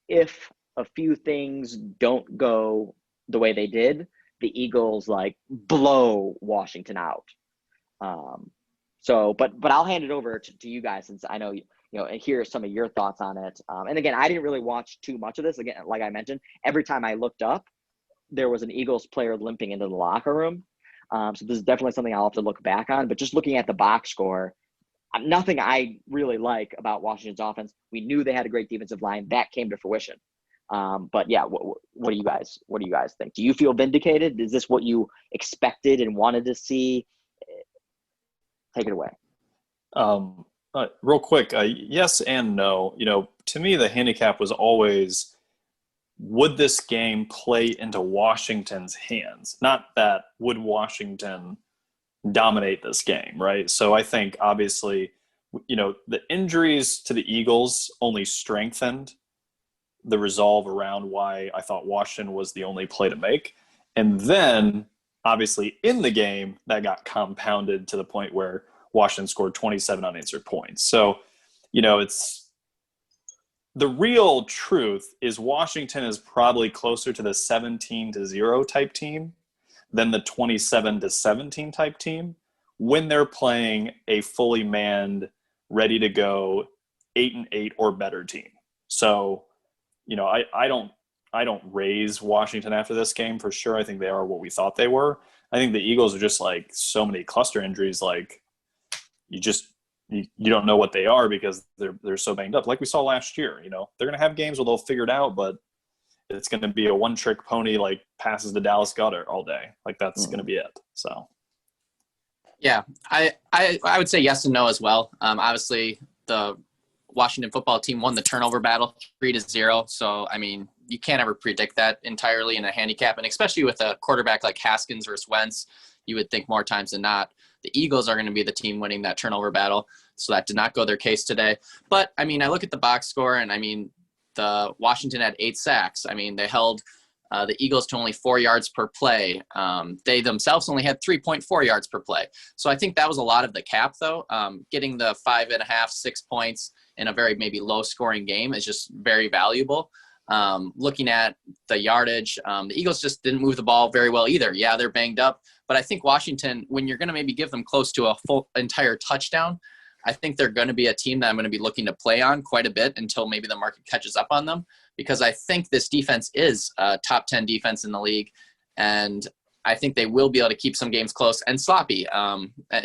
if a few things don't go the way they did, the Eagles blow Washington out. But I'll hand it over to you guys, since I know hear some of your thoughts on it. And again, I didn't really watch too much of this. Again, like I mentioned, every time I looked up, there was an Eagles player limping into the locker room. So this is definitely something I'll have to look back on. But just looking at the box score, nothing I really like about Washington's offense. We knew they had a great defensive line. That came to fruition. But yeah, what do you guys think? Do you feel vindicated? Is this what you expected and wanted to see? Take it away. Real quick, yes and no. To me, the handicap was always, would this game play into Washington's hands? Not that would Washington dominate this game, right? So I think obviously, the injuries to the Eagles only strengthened the resolve around why I thought Washington was the only play to make. And then obviously in the game, that got compounded to the point where Washington scored 27 unanswered points. So, it's the real truth is Washington is probably closer to the 17-0 type team than the 27-17 type team when they're playing a fully manned, ready to go 8-8 or better team. So, I don't raise Washington after this game for sure. I think they are what we thought they were. I think the Eagles are just like so many cluster injuries. Like you don't know what they are because they're so banged up. Like we saw last year, they're going to have games where they'll figure it out, but it's going to be a one-trick pony, like passes to Dallas Goedert all day. Like that's going to be it. So, yeah, I would say yes and no as well. Obviously, the Washington football team won the turnover battle 3-0. So, I mean, you can't ever predict that entirely in a handicap, and especially with a quarterback like Haskins versus Wentz, you would think more times than not the Eagles are going to be the team winning that turnover battle. So that did not go their case today. But, I mean, I look at the box score, and, I mean, the Washington had 8 sacks. I mean, they held the Eagles to only 4 yards per play. They themselves only had 3.4 yards per play. So I think that was a lot of the cap, though. Getting the 5.5, 6 points in a very maybe low-scoring game is just very valuable. Looking at the yardage, the Eagles just didn't move the ball very well either. Yeah, they're banged up. But I think Washington, when you're going to maybe give them close to a full entire touchdown, I think they're going to be a team that I'm going to be looking to play on quite a bit until maybe the market catches up on them, because I think this defense is a top 10 defense in the league, and I think they will be able to keep some games close and sloppy.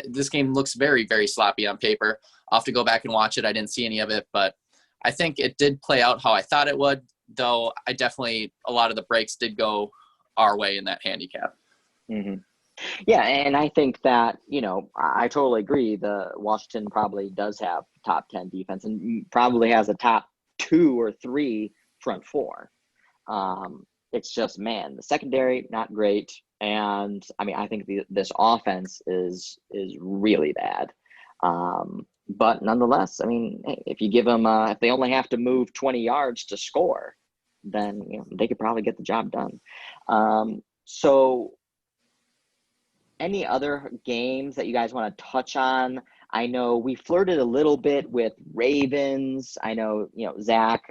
This game looks very, very sloppy on paper. I'll have to go back and watch it. I didn't see any of it, but I think it did play out how I thought it would, though a lot of the breaks did go our way in that handicap. Mm-hmm. Yeah, and I think that, I totally agree. The Washington probably does have top 10 defense and probably has a top 2 or 3 front 4. It's just, man, the secondary, not great. And I mean, I think this offense is really bad. But nonetheless, I mean, if you give them, if they only have to move 20 yards to score, then they could probably get the job done. So any other games that you guys want to touch on? I know we flirted a little bit with Ravens. I know, Zach,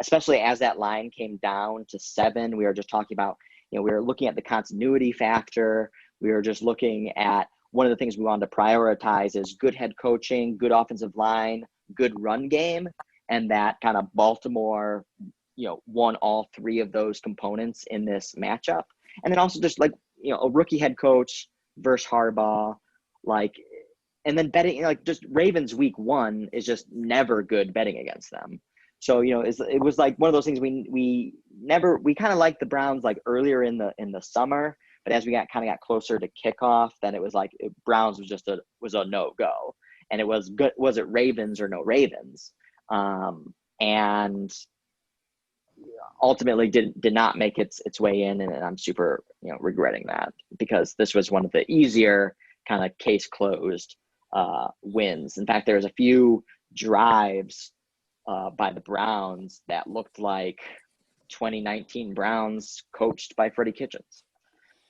especially as that line came down to 7, we were just talking about, we were looking at the continuity factor. We were just looking at one of the things we wanted to prioritize is good head coaching, good offensive line, good run game, and that kind of Baltimore, won all 3 of those components in this matchup. And then also just like, a rookie head coach versus Harbaugh, and then betting, just Ravens week 1 is just never good betting against them. So, it was like one of those things we kind of liked the Browns like earlier in the summer, but as we got closer to kickoff, then it was like Browns was a no-go. And it was good. Was it Ravens or no Ravens? And ultimately did not make its way in, and I'm super regretting that, because this was one of the easier kind of case closed wins. In fact, there was a few drives by the Browns that looked like 2019 Browns coached by Freddie Kitchens.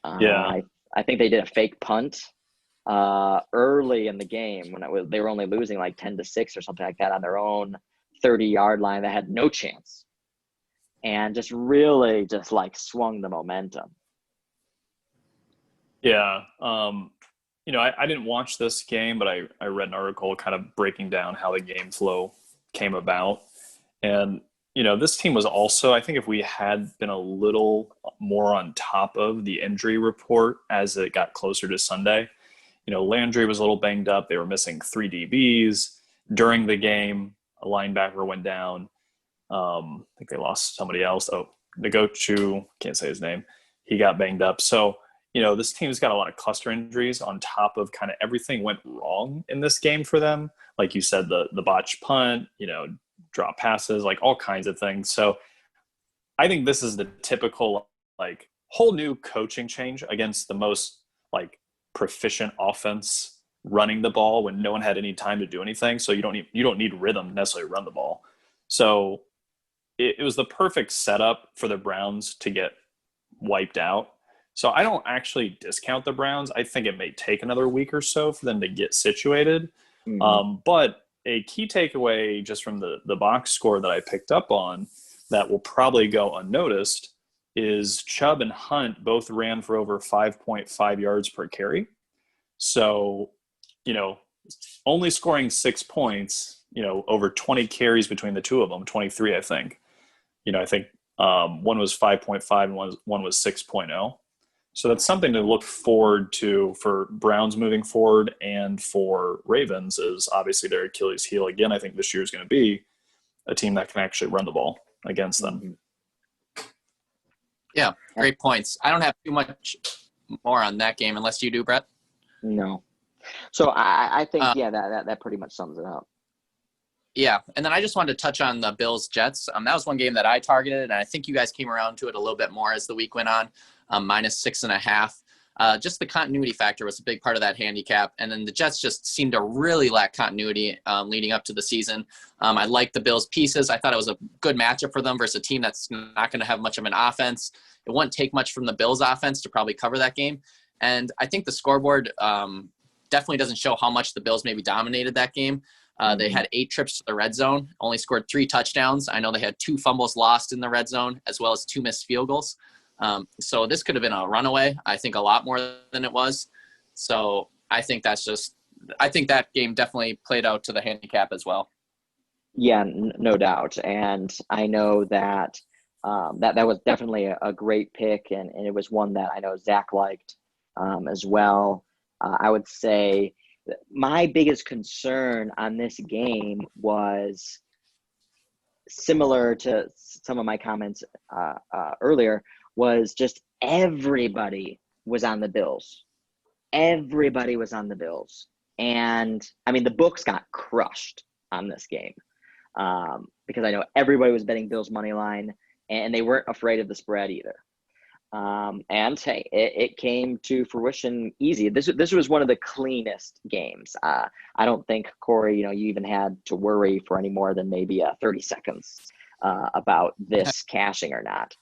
I think they did a fake punt early in the game when they were only losing like 10-6 or something like that on their own 30-yard line that had no chance. And just really just like swung the momentum. Yeah. I didn't watch this game, but I read an article kind of breaking down how the game flow came about. And, this team was also, I think if we had been a little more on top of the injury report as it got closer to Sunday, Landry was a little banged up. They were missing 3 DBs during the game. A linebacker went down. I think they lost somebody else. Oh, Nagochu, can't say his name. He got banged up. So, this team's got a lot of cluster injuries on top of kind of everything went wrong in this game for them. Like you said, the botched punt, drop passes, like all kinds of things. So I think this is the typical, like, whole new coaching change against the most, like, proficient offense running the ball when no one had any time to do anything. So you don't need rhythm to necessarily run the ball. So it was the perfect setup for the Browns to get wiped out. So I don't actually discount the Browns. I think it may take another week or so for them to get situated. Mm-hmm. But a key takeaway just from the box score that I picked up on that will probably go unnoticed is Chubb and Hunt both ran for over 5.5 yards per carry. So, only scoring 6 points, over 20 carries between the two of them, 23, I think. I think one was 5.5 and one was 6.0. So that's something to look forward to for Browns moving forward, and for Ravens is obviously their Achilles heel. Again, I think this year is going to be a team that can actually run the ball against them. Yeah, great points. I don't have too much more on that game unless you do, Brett. No. So I think, that pretty much sums it up. Yeah, and then I just wanted to touch on the Bills-Jets. That was one game that I targeted, and I think you guys came around to it a little bit more as the week went on, -6.5. Just the continuity factor was a big part of that handicap, and then the Jets just seemed to really lack continuity leading up to the season. I liked the Bills' pieces. I thought it was a good matchup for them versus a team that's not going to have much of an offense. It wouldn't take much from the Bills' offense to probably cover that game, and I think the scoreboard definitely doesn't show how much the Bills maybe dominated that game. They had 8 trips to the red zone, only scored 3 touchdowns. I know they had 2 fumbles lost in the red zone, as well as 2 missed field goals. So this could have been a runaway, I think, a lot more than it was. So I think I think that game definitely played out to the handicap as well. Yeah, no doubt. And I know that that was definitely a great pick, and it was one that I know Zach liked as well. I would say my biggest concern on this game was similar to some of my comments earlier, was just everybody was on the Bills. Everybody was on the Bills. And, I mean, the books got crushed on this game because I know everybody was betting Bills money line, and they weren't afraid of the spread either. And hey, it came to fruition easy. This was one of the cleanest games. I don't think, Corey, you even had to worry for any more than maybe 30 seconds about this cashing or not.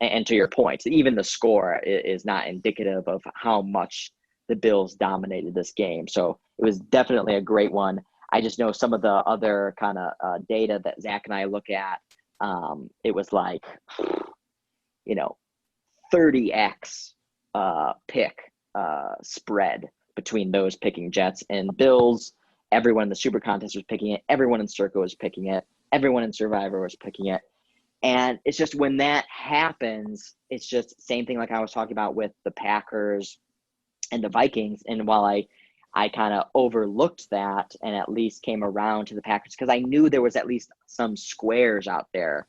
And to your point, even the score is not indicative of how much the Bills dominated this game. So it was definitely a great one. I just know some of the other kind of data that Zach and I look at, it was like, 30x pick spread between those picking Jets and Bills. Everyone in the Super Contest was picking it. Everyone in Circa was picking it. Everyone in Survivor was picking it. And it's just when that happens, it's just same thing like I was talking about with the Packers and the Vikings. And while I kind of overlooked that and at least came around to the Packers because I knew there was at least some squares out there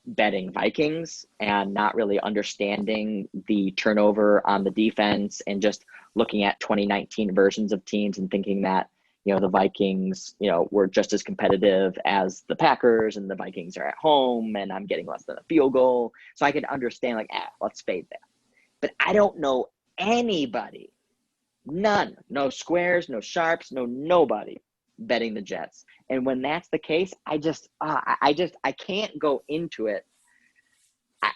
betting Vikings and not really understanding the turnover on the defense and just looking at 2019 versions of teams and thinking that, the Vikings, were just as competitive as the Packers, and the Vikings are at home and I'm getting less than a field goal. So I could understand let's fade that. But I don't know anybody, none, no squares, no sharps, nobody betting the Jets. And when that's the case, I can't go into it.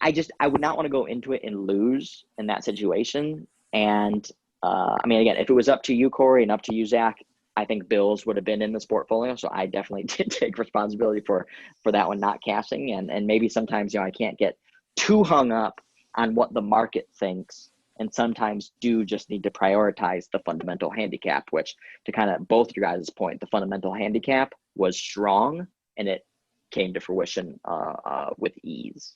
I would not want to go into it and lose in that situation. And again, if it was up to you, Corey, and up to you, Zach, I think Bills would have been in this portfolio. So I definitely did take responsibility for that one not cashing. And maybe sometimes, I can't get too hung up on what the market thinks. And sometimes do just need to prioritize the fundamental handicap, which, to kind of both your guys' point, the fundamental handicap was strong and it came to fruition with ease.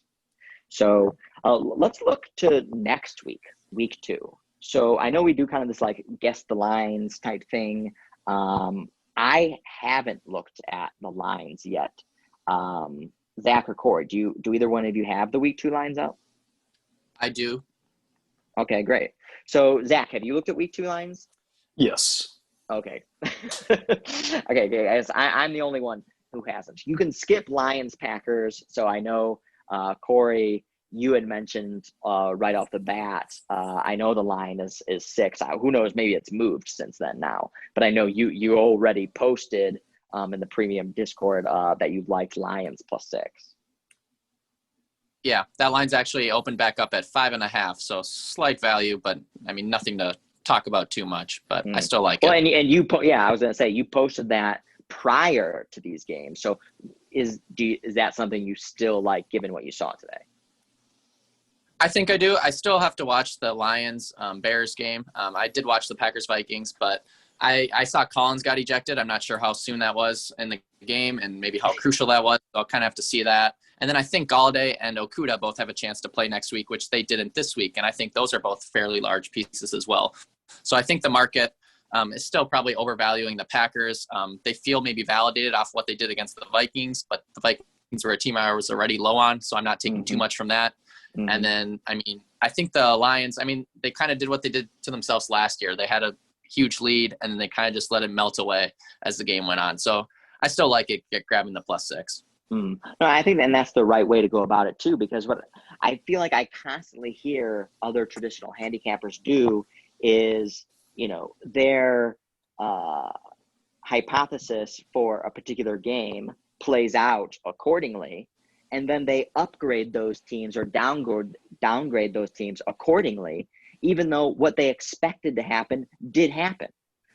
So let's look to next week, week 2. So I know we do kind of this guess the lines type thing. I haven't looked at the lines yet. Zach or Corey, do either one of you have the week 2 lines up? I do. Okay, great. So Zach, have you looked at week 2 lines? Yes. Okay. Okay, guys, I'm the only one who hasn't. You can skip Lions Packers. So I know, Corey, you had mentioned right off the bat, I know the line is 6. Who knows, maybe it's moved since then now. But I know you already posted in the premium Discord that you liked Lions +6. Yeah, that line's actually opened back up at 5.5, so slight value, but nothing to talk about too much. But I still like it. Well, and you, I was gonna say you posted that prior to these games. So is that something you still like, given what you saw today? I think I do. I still have to watch the Lions Bears game. I did watch the Packers Vikings, but I saw Collins got ejected. I'm not sure how soon that was in the game and maybe how crucial that was. So I'll kind of have to see that. And then I think Galladay and Okuda both have a chance to play next week, which they didn't this week. And I think those are both fairly large pieces as well. So I think the market is still probably overvaluing the Packers. They feel maybe validated off what they did against the Vikings, but the Vikings were a team I was already low on, so I'm not taking too much from that. And then, I think the Lions, they kind of did what they did to themselves last year. They had a huge lead, and then they kind of just let it melt away as the game went on. So I still like it, grabbing the +6. No, I think, and that's the right way to go about it too, because what I feel like I constantly hear other traditional handicappers do is, their hypothesis for a particular game plays out accordingly, and then they upgrade those teams or downgrade those teams accordingly, even though what they expected to happen did happen.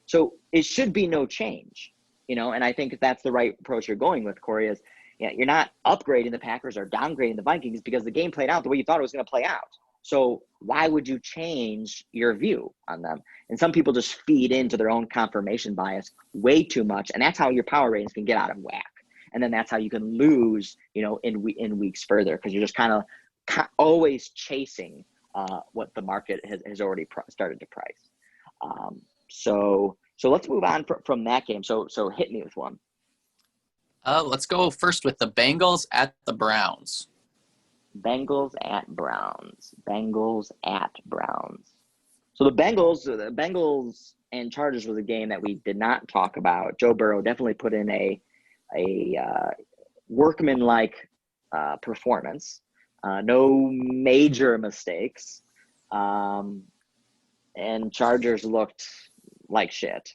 So it should be no change, and I think that's the right approach you're going with, Corey, is you're not upgrading the Packers or downgrading the Vikings because the game played out the way you thought it was going to play out. So why would you change your view on them? And some people just feed into their own confirmation bias way too much, and that's how your power ratings can get out of whack. And then that's how you can lose, in weeks further, because you're just kind of always chasing what the market has already started to price. So let's move on from that game. So hit me with one. Let's go first with the Bengals at the Browns. Bengals at Browns. So the Bengals and Chargers was a game that we did not talk about. Joe Burrow definitely put in a workman-like performance. No major mistakes. And Chargers looked like shit,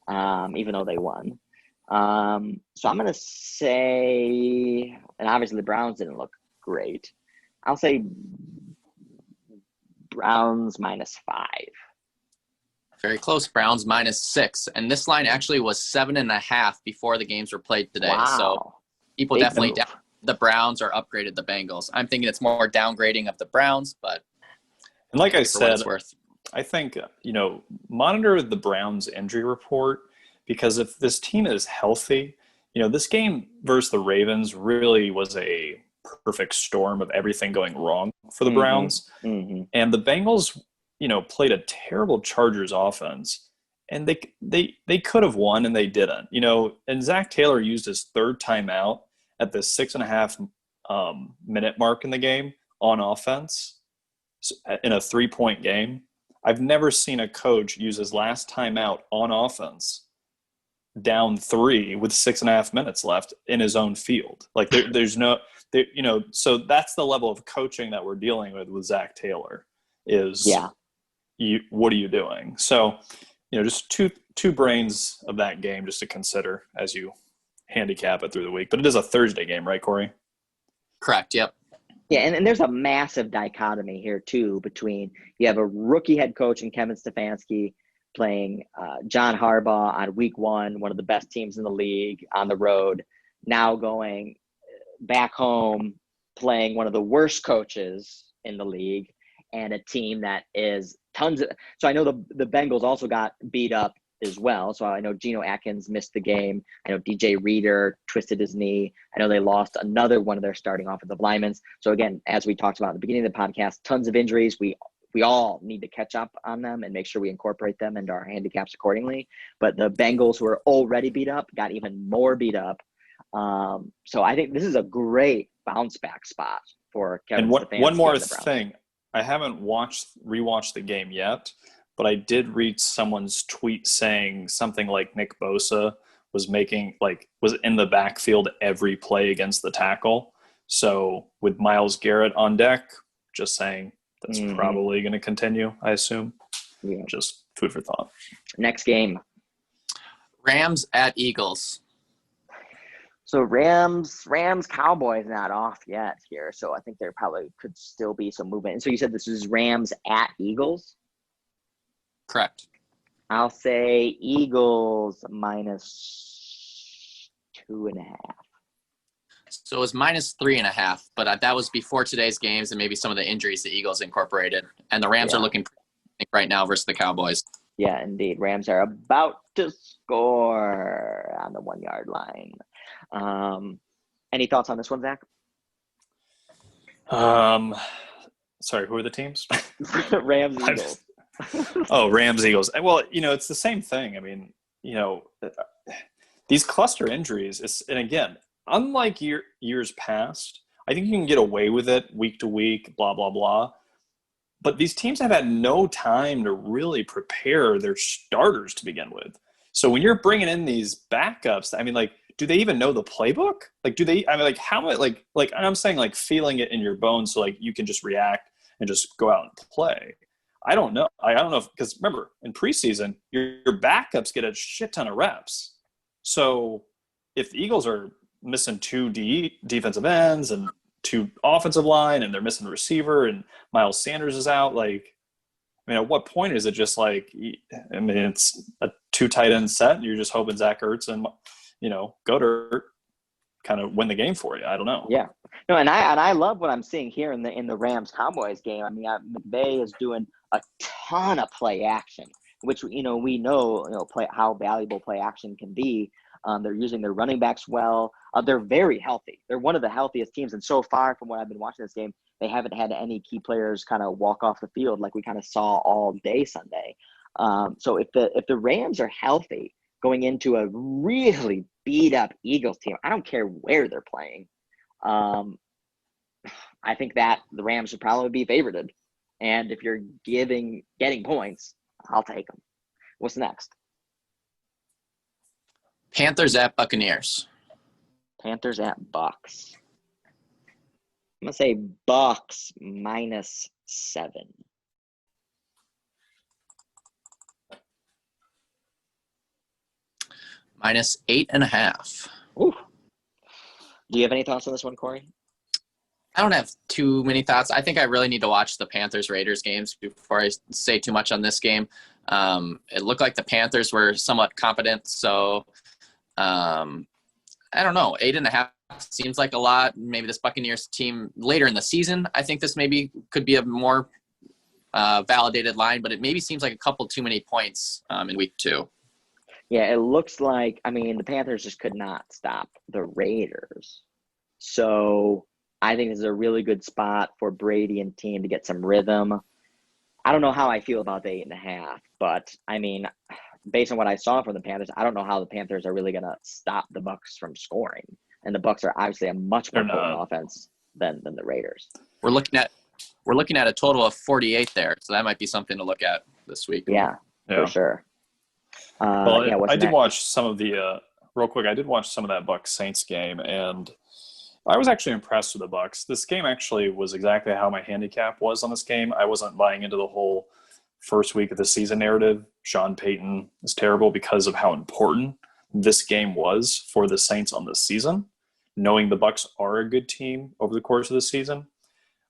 even though they won. So I'm going to say, and obviously the Browns didn't look great. I'll say Browns -5. Very close. Browns -6. And this line actually was 7.5 before the games were played today. Wow. So people definitely down the Browns or upgraded the Bengals. I'm thinking it's more downgrading of the Browns, but and like I said, it's worth. I think, monitor the Browns injury report, because if this team is healthy, this game versus the Ravens really was a perfect storm of everything going wrong for the Browns. And the Bengals, played a terrible Chargers offense, and they could have won and they didn't, and Zach Taylor used his third timeout at the 6.5 minute mark in the game on offense in a 3-point game. I've never seen a coach use his last timeout on offense down 3 with 6.5 minutes left in his own field. Like there's no, so that's the level of coaching that we're dealing with Zach Taylor is, what are you doing? So, just two brains of that game just to consider as you handicap it through the week. But it is a Thursday game, right, Corey? Correct. Yep. Yeah, and there's a massive dichotomy here, too, between you have a rookie head coach in Kevin Stefanski playing John Harbaugh on week 1, one of the best teams in the league on the road, now going back home playing one of the worst coaches in the league and a team that is tons of – so I know the Bengals also got beat up as well. So I know Geno Atkins missed the game. I know DJ Reader twisted his knee. I know they lost another one of their starting offensive linemen. So again, as we talked about at the beginning of the podcast, tons of injuries. We all need to catch up on them and make sure we incorporate them into our handicaps accordingly. But the Bengals, who are already beat up, got even more beat up. So I think this is a great bounce back spot for Kevin Stefanski. And one more thing. I haven't rewatched the game yet, but I did read someone's tweet saying something like Nick Bosa was in the backfield every play against the tackle. So with Myles Garrett on deck, just saying that's probably going to continue, I assume. Yeah. Just food for thought. Next game. Rams at Eagles. So Rams Cowboys not off yet here. So I think there probably could still be some movement. And so you said this is Rams at Eagles? Correct. I'll say Eagles -2.5. So it was -3.5, but that was before today's games and maybe some of the injuries the Eagles incorporated. And the Rams are looking right now versus the Cowboys. Yeah, indeed. Rams are about to score on the 1 yard line. Any thoughts on this one, Zach? Sorry, who are the teams? Rams, Eagles. Rams, Eagles. Well, it's the same thing. I mean, these cluster injuries, and again, unlike years past, I think you can get away with it week to week, blah, blah, blah. But these teams have had no time to really prepare their starters to begin with. So when you're bringing in these backups, I mean, like, do they even know the playbook? Like, how, I'm saying, like, feeling it in your bones so, like, you can just react and just go out and play. I don't know. I don't know because remember, in preseason, your backups get a shit ton of reps. So if the Eagles are missing 2 defensive ends and 2 offensive line, and they're missing a receiver, and Miles Sanders is out, like, I mean, at what point is it just like, I mean, it's a 2 tight end set, and you're just hoping Zach Ertz and, Goddard kind of win the game for you. I don't know. Yeah. No, and I love what I'm seeing here in the Rams Cowboys game. I mean, McVay is doing a ton of play action, which we know how valuable play action can be. They're using their running backs well. They're very healthy. They're one of the healthiest teams, and so far from what I've been watching this game, they haven't had any key players kind of walk off the field like we kind of saw all day Sunday. So if the Rams are healthy going into a really beat up Eagles team, I don't care where they're playing. I think that the Rams should probably be favorited. And if you're getting points, I'll take them. What's next? Panthers at Buccaneers. Panthers at Bucks. I'm going to say Bucks -7. -8.5. Ooh. Do you have any thoughts on this one, Corey? I don't have too many thoughts. I think I really need to watch the Panthers-Raiders games before I say too much on this game. It looked like the Panthers were somewhat competent, so I don't know. 8.5 seems like a lot. Maybe this Buccaneers team later in the season, I think this maybe could be a more validated line, but it maybe seems like a couple too many points in week 2. Yeah, it looks like, I mean, the Panthers just could not stop the Raiders. So I think this is a really good spot for Brady and team to get some rhythm. I don't know how I feel about the 8.5, but I mean, based on what I saw from the Panthers, I don't know how the Panthers are really going to stop the Bucs from scoring. And the Bucs are obviously a much more potent offense than the Raiders. We're looking at a total of 48 there, so that might be something to look at this week. Yeah. For sure. I did watch some of the real quick. I did watch some of that Bucs Saints game, and I was actually impressed with the Bucs. This game actually was exactly how my handicap was on this game. I wasn't buying into the whole first week of the season narrative. Sean Payton is terrible because of how important this game was for the Saints on this season. Knowing the Bucs are a good team over the course of the season,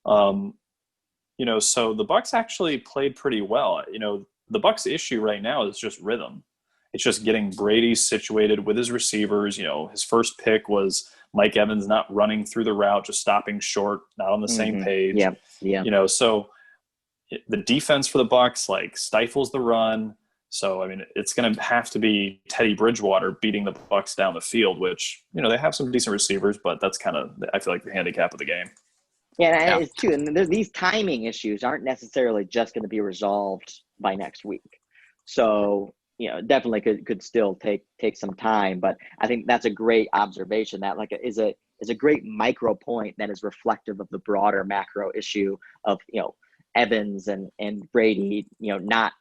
so the Bucs actually played pretty well. The Bucs' issue right now is just rhythm. It's just getting Brady situated with his receivers. His first pick was Mike Evans not running through the route, just stopping short, not on the same page. Yeah. So the defense for the Bucs stifles the run. So I mean, it's going to have to be Teddy Bridgewater beating the Bucs down the field, which they have some decent receivers, but that's kind of, I feel like, the handicap of the game. Yeah, it's too. And these timing issues aren't necessarily just going to be resolved by next week. So definitely could still take some time. But I think that's a great observation. That is a great micro point that is reflective of the broader macro issue of Evans and Brady not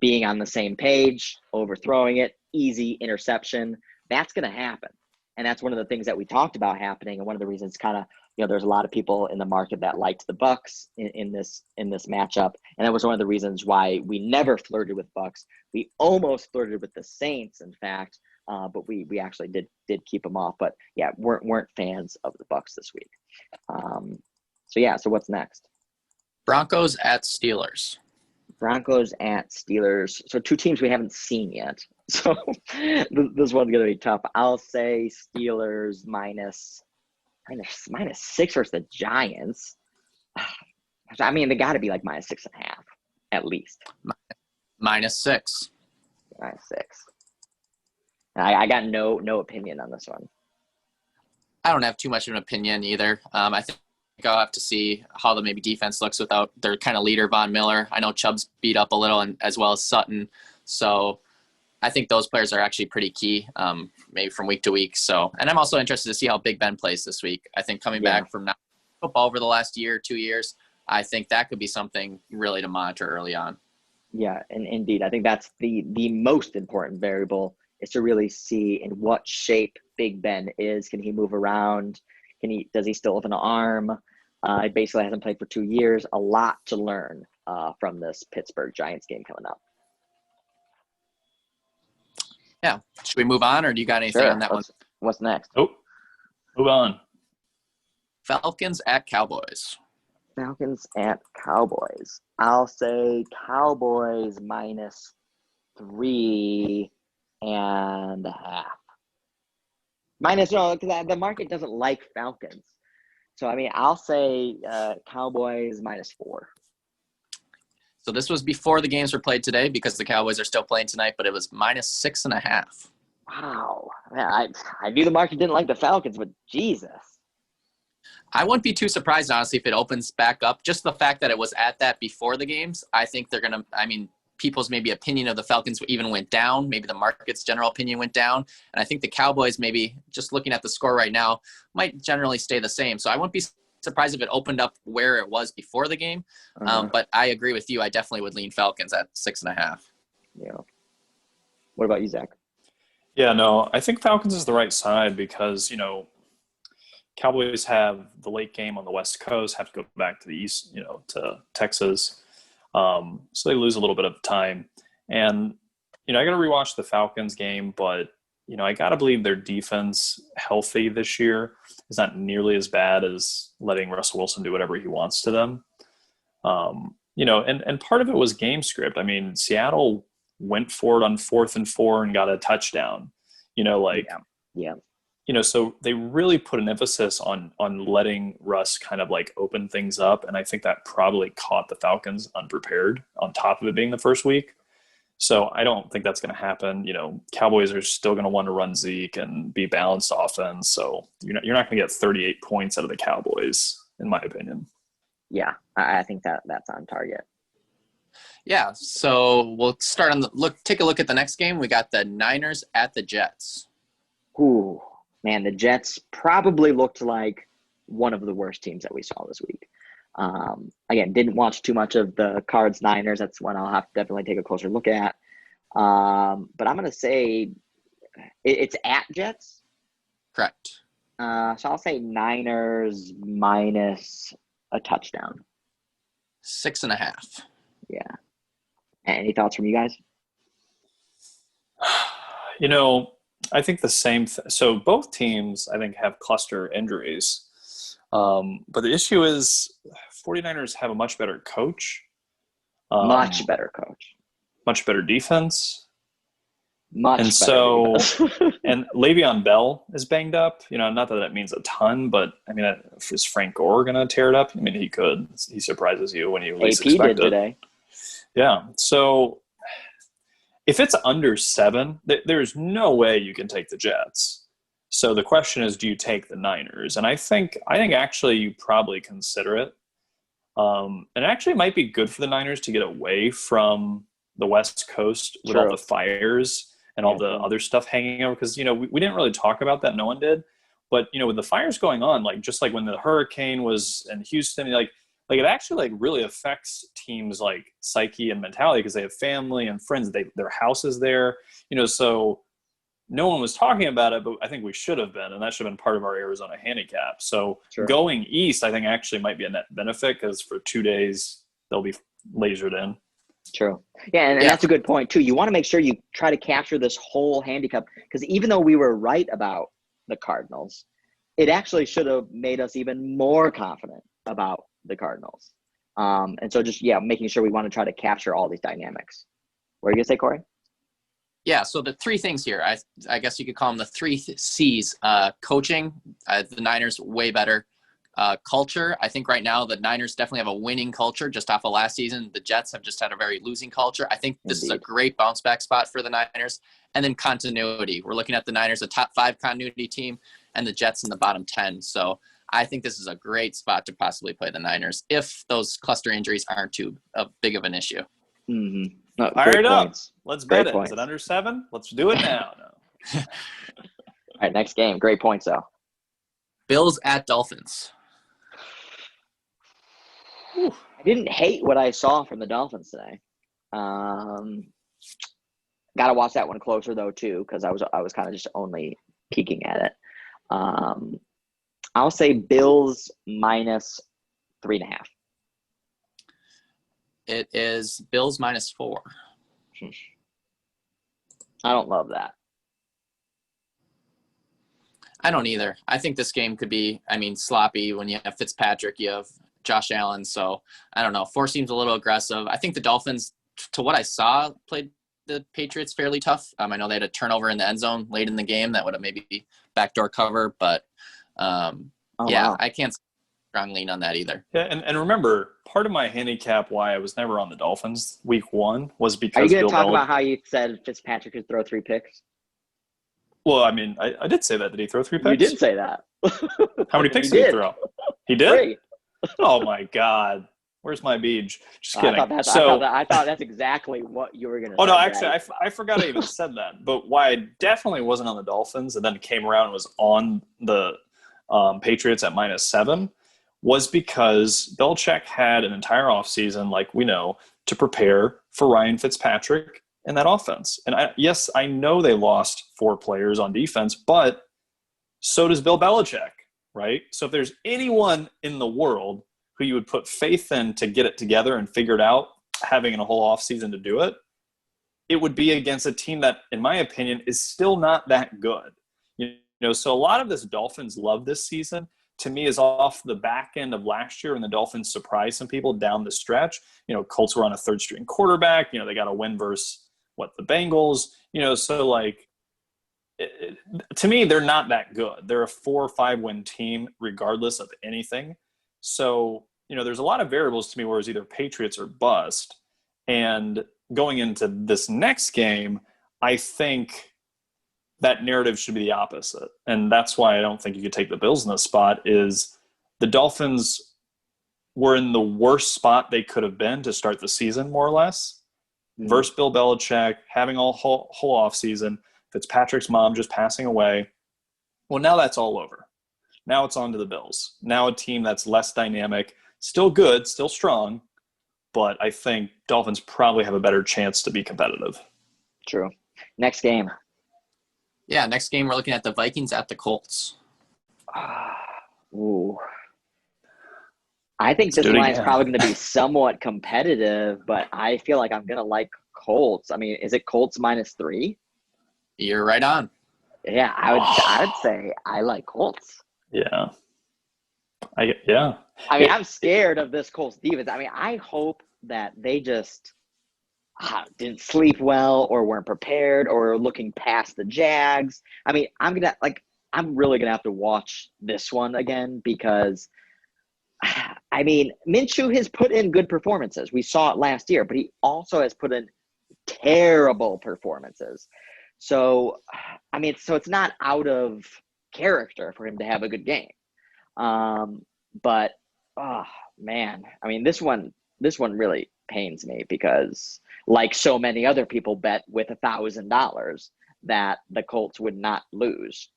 being on the same page, overthrowing it, easy interception. That's going to happen. And that's one of the things that we talked about happening. And one of the reasons kind of, there's a lot of people in the market that liked the Bucs in this matchup. And that was one of the reasons why we never flirted with Bucs. We almost flirted with the Saints, in fact, but we actually did keep them off. But yeah, weren't fans of the Bucs this week. So what's next? Broncos at Steelers. Broncos at Steelers. So 2 teams we haven't seen yet. So this one's going to be tough. I'll say Steelers -6 versus the Giants. I mean, they got to be like -6.5 at least. -6. -6. I got no opinion on this one. I don't have too much of an opinion either. I think I'll have to see how the maybe defense looks without their kind of leader, Von Miller. I know Chubb's beat up a little, and as well as Sutton. So I think those players are actually pretty key, maybe from week to week. So, and I'm also interested to see how Big Ben plays this week. I think coming back from not football over the last year, 2 years, I think that could be something really to monitor early on. Yeah, and indeed, I think that's the most important variable, is to really see in what shape Big Ben is. Can he move around? Does he still have an arm? He basically hasn't played for 2 years. A lot to learn from this Pittsburgh Giants game coming up. Yeah. Should we move on, or do you got anything on that one? What's next? Oh, move on. Falcons at Cowboys. Falcons at Cowboys. I'll say Cowboys -3.5. Because the market doesn't like Falcons. So, I mean, I'll say Cowboys -4. So this was before the games were played today, because the Cowboys are still playing tonight, but it was -6.5. Wow. Man, I knew the market didn't like the Falcons, but Jesus. I wouldn't be too surprised, honestly, if it opens back up. Just the fact that it was at that before the games, I think they're going to – I mean, people's maybe opinion of the Falcons even went down. Maybe the market's general opinion went down. And I think the Cowboys, maybe just looking at the score right now, might generally stay the same. So I wouldn't be surprised if it opened up where it was before the game. But I agree with you. I definitely would lean Falcons at 6.5. Yeah. What about you, Zach? Yeah, no, I think Falcons is the right side because, Cowboys have the late game on the West Coast, have to go back to the East, to Texas. So they lose a little bit of time. And, I got to rewatch the Falcons game, but, I got to believe their defense healthy this year is not nearly as bad as letting Russell Wilson do whatever he wants to them. And part of it was game script. I mean, Seattle went for it on 4th and 4 and got a touchdown, Yeah. So they really put an emphasis on letting Russ kind of like open things up. And I think that probably caught the Falcons unprepared on top of it being the first week. So I don't think that's going to happen. Cowboys are still going to want to run Zeke and be balanced offense. So you're not going to get 38 points out of the Cowboys, in my opinion. Yeah, I think that's on target. Yeah, so we'll start take a look at the next game. We got the Niners at the Jets. Ooh, man, the Jets probably looked like one of the worst teams that we saw this week. Again, didn't watch too much of the Cards-Niners. That's one I'll have to definitely take a closer look at. But I'm going to say it's at Jets. Correct. So I'll say Niners minus a touchdown. 6.5. Yeah. Any thoughts from you guys? I think the same. So both teams, I think, have cluster injuries. But the issue is 49ers have a much better coach. Much better coach. Much better defense. Much and better so, defense. and Le'Veon Bell is banged up. Not that that means a ton, but I mean, is Frank Gore going to tear it up? I mean, he could. He surprises you when you least AP expect did it. today. Yeah. So if it's under 7, there's no way you can take the Jets. So the question is, do you take the Niners? And I think actually you probably consider it. And actually it might be good for the Niners to get away from the West Coast with all the fires and all the other stuff hanging over. Because, we didn't really talk about that. No one did. But, with the fires going on, just like when the hurricane was in Houston, it actually really affects teams psyche and mentality because they have family and friends. Their house is there, so no one was talking about it, but I think we should have been, and that should have been part of our Arizona handicap. So going east, I think actually might be a net benefit because for 2 days they'll be lasered in. True. Yeah, and that's a good point too. You want to make sure you try to capture this whole handicap because even though we were right about the Cardinals, it actually should have made us even more confident about the Cardinals. And so just, making sure we want to try to capture all these dynamics. What are you going to say, Corey? Yeah, so the three things here, I guess you could call them the three C's. Coaching, the Niners way better. Culture, I think right now the Niners definitely have a winning culture just off of last season. The Jets have just had a very losing culture. I think this is a great bounce back spot for the Niners. And then continuity. We're looking at the Niners, a top 5 continuity team, and the Jets in the bottom 10. So I think this is a great spot to possibly play the Niners if those cluster injuries aren't too big of an issue. Mm-hmm. No, Fire it up. points. Let's Great bet it. points. Is it under 7? Let's do it now. No. All right, next game. Great points, though. Bills at Dolphins. I didn't hate what I saw from the Dolphins today. Got to watch that one closer though too, because I was kind of just only peeking at it. I'll say Bills minus 3.5. It is Bills minus 4. I don't love that. I don't either. I think this game could be, sloppy when you have Fitzpatrick, you have Josh Allen. So I don't know. 4 seems a little aggressive. I think the Dolphins, to what I saw, played the Patriots fairly tough. I know they had a turnover in the end zone late in the game that would have maybe backdoor cover, but wow. I can't strong lean on that either. Yeah, and remember, part of my handicap why I was never on the Dolphins week 1 was because Are you going to talk about how you said Fitzpatrick could throw 3 picks? Well, I did say that. Did he throw 3 picks? You did say that. How many picks did he throw? He did? 3. Oh, my God. Where's my beach? Just kidding. I thought that's exactly what you were going to say. Oh, no, actually, I forgot I even said that. But why I definitely wasn't on the Dolphins and then came around and was on the Patriots at minus 7 was because Belichick had an entire offseason, like we know, to prepare for Ryan Fitzpatrick and that offense. And I know they lost 4 players on defense, but so does Bill Belichick, right? So if there's anyone in the world who you would put faith in to get it together and figure it out, having a whole offseason to do it, it would be against a team that, in my opinion, is still not that good. So a lot of this Dolphins love this season, to me, is off the back end of last year when the Dolphins surprised some people down the stretch. Colts were on a 3rd-string quarterback. They got a win versus the Bengals. To me, they're not that good. They're a 4 or 5 win team regardless of anything. So, there's a lot of variables to me where it's either Patriots or bust. And going into this next game, I think that narrative should be the opposite. And that's why I don't think you could take the Bills in this spot is the Dolphins were in the worst spot they could have been to start the season, more or less, versus Bill Belichick, having a whole offseason, Fitzpatrick's mom just passing away. Well, now that's all over. Now it's on to the Bills. Now a team that's less dynamic, still good, still strong, but I think Dolphins probably have a better chance to be competitive. True. Next game. Yeah, next game we're looking at the Vikings at the Colts. Ooh. I think this line is probably going to be somewhat competitive, but I feel like I'm going to like Colts. Is it Colts minus 3? You're right on. Yeah, I would say I like Colts. Yeah. I'm scared of this Colts defense. I hope that they just didn't sleep well or weren't prepared or looking past the Jags. I'm really going to have to watch this one again because Minshew has put in good performances. We saw it last year, but he also has put in terrible performances. So, it's not out of character for him to have a good game. But, oh man, this one really pains me because like so many other people bet with $1,000 that the Colts would not lose.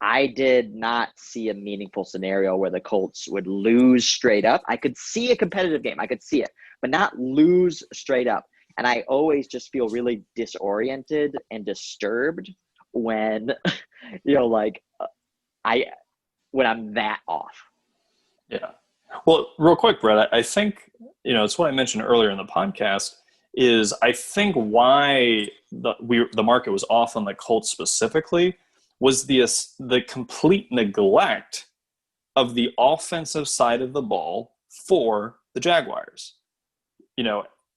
I did not see a meaningful scenario where the Colts would lose straight up. I could see a competitive game. I could see it, but not lose straight up. And I always just feel really disoriented and disturbed when, when I'm that off. Yeah. Well, real quick, Brett, I think, it's what I mentioned earlier in the podcast is I think why the market was off on the Colts specifically was the complete neglect of the offensive side of the ball for the Jaguars.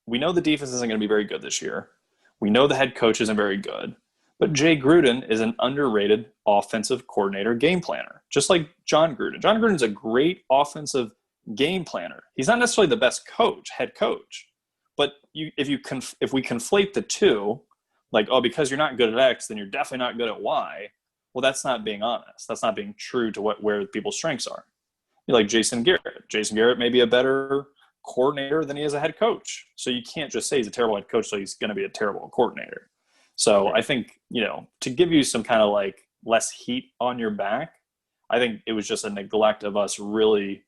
We know the defense isn't going to be very good this year. We know the head coach isn't very good, but Jay Gruden is an underrated offensive coordinator game planner, just like John Gruden. John Gruden's a great offensive game planner. He's not necessarily the best head coach, but if we conflate the two, like, oh, because you're not good at X, then you're definitely not good at Y. Well, that's not being honest. That's not being true to where people's strengths are. You're like Jason Garrett. Jason Garrett may be a better coordinator than he is a head coach. So you can't just say he's a terrible head coach, so he's going to be a terrible coordinator. So I think, to give you some kind of like less heat on your back, I think it was just a neglect of us really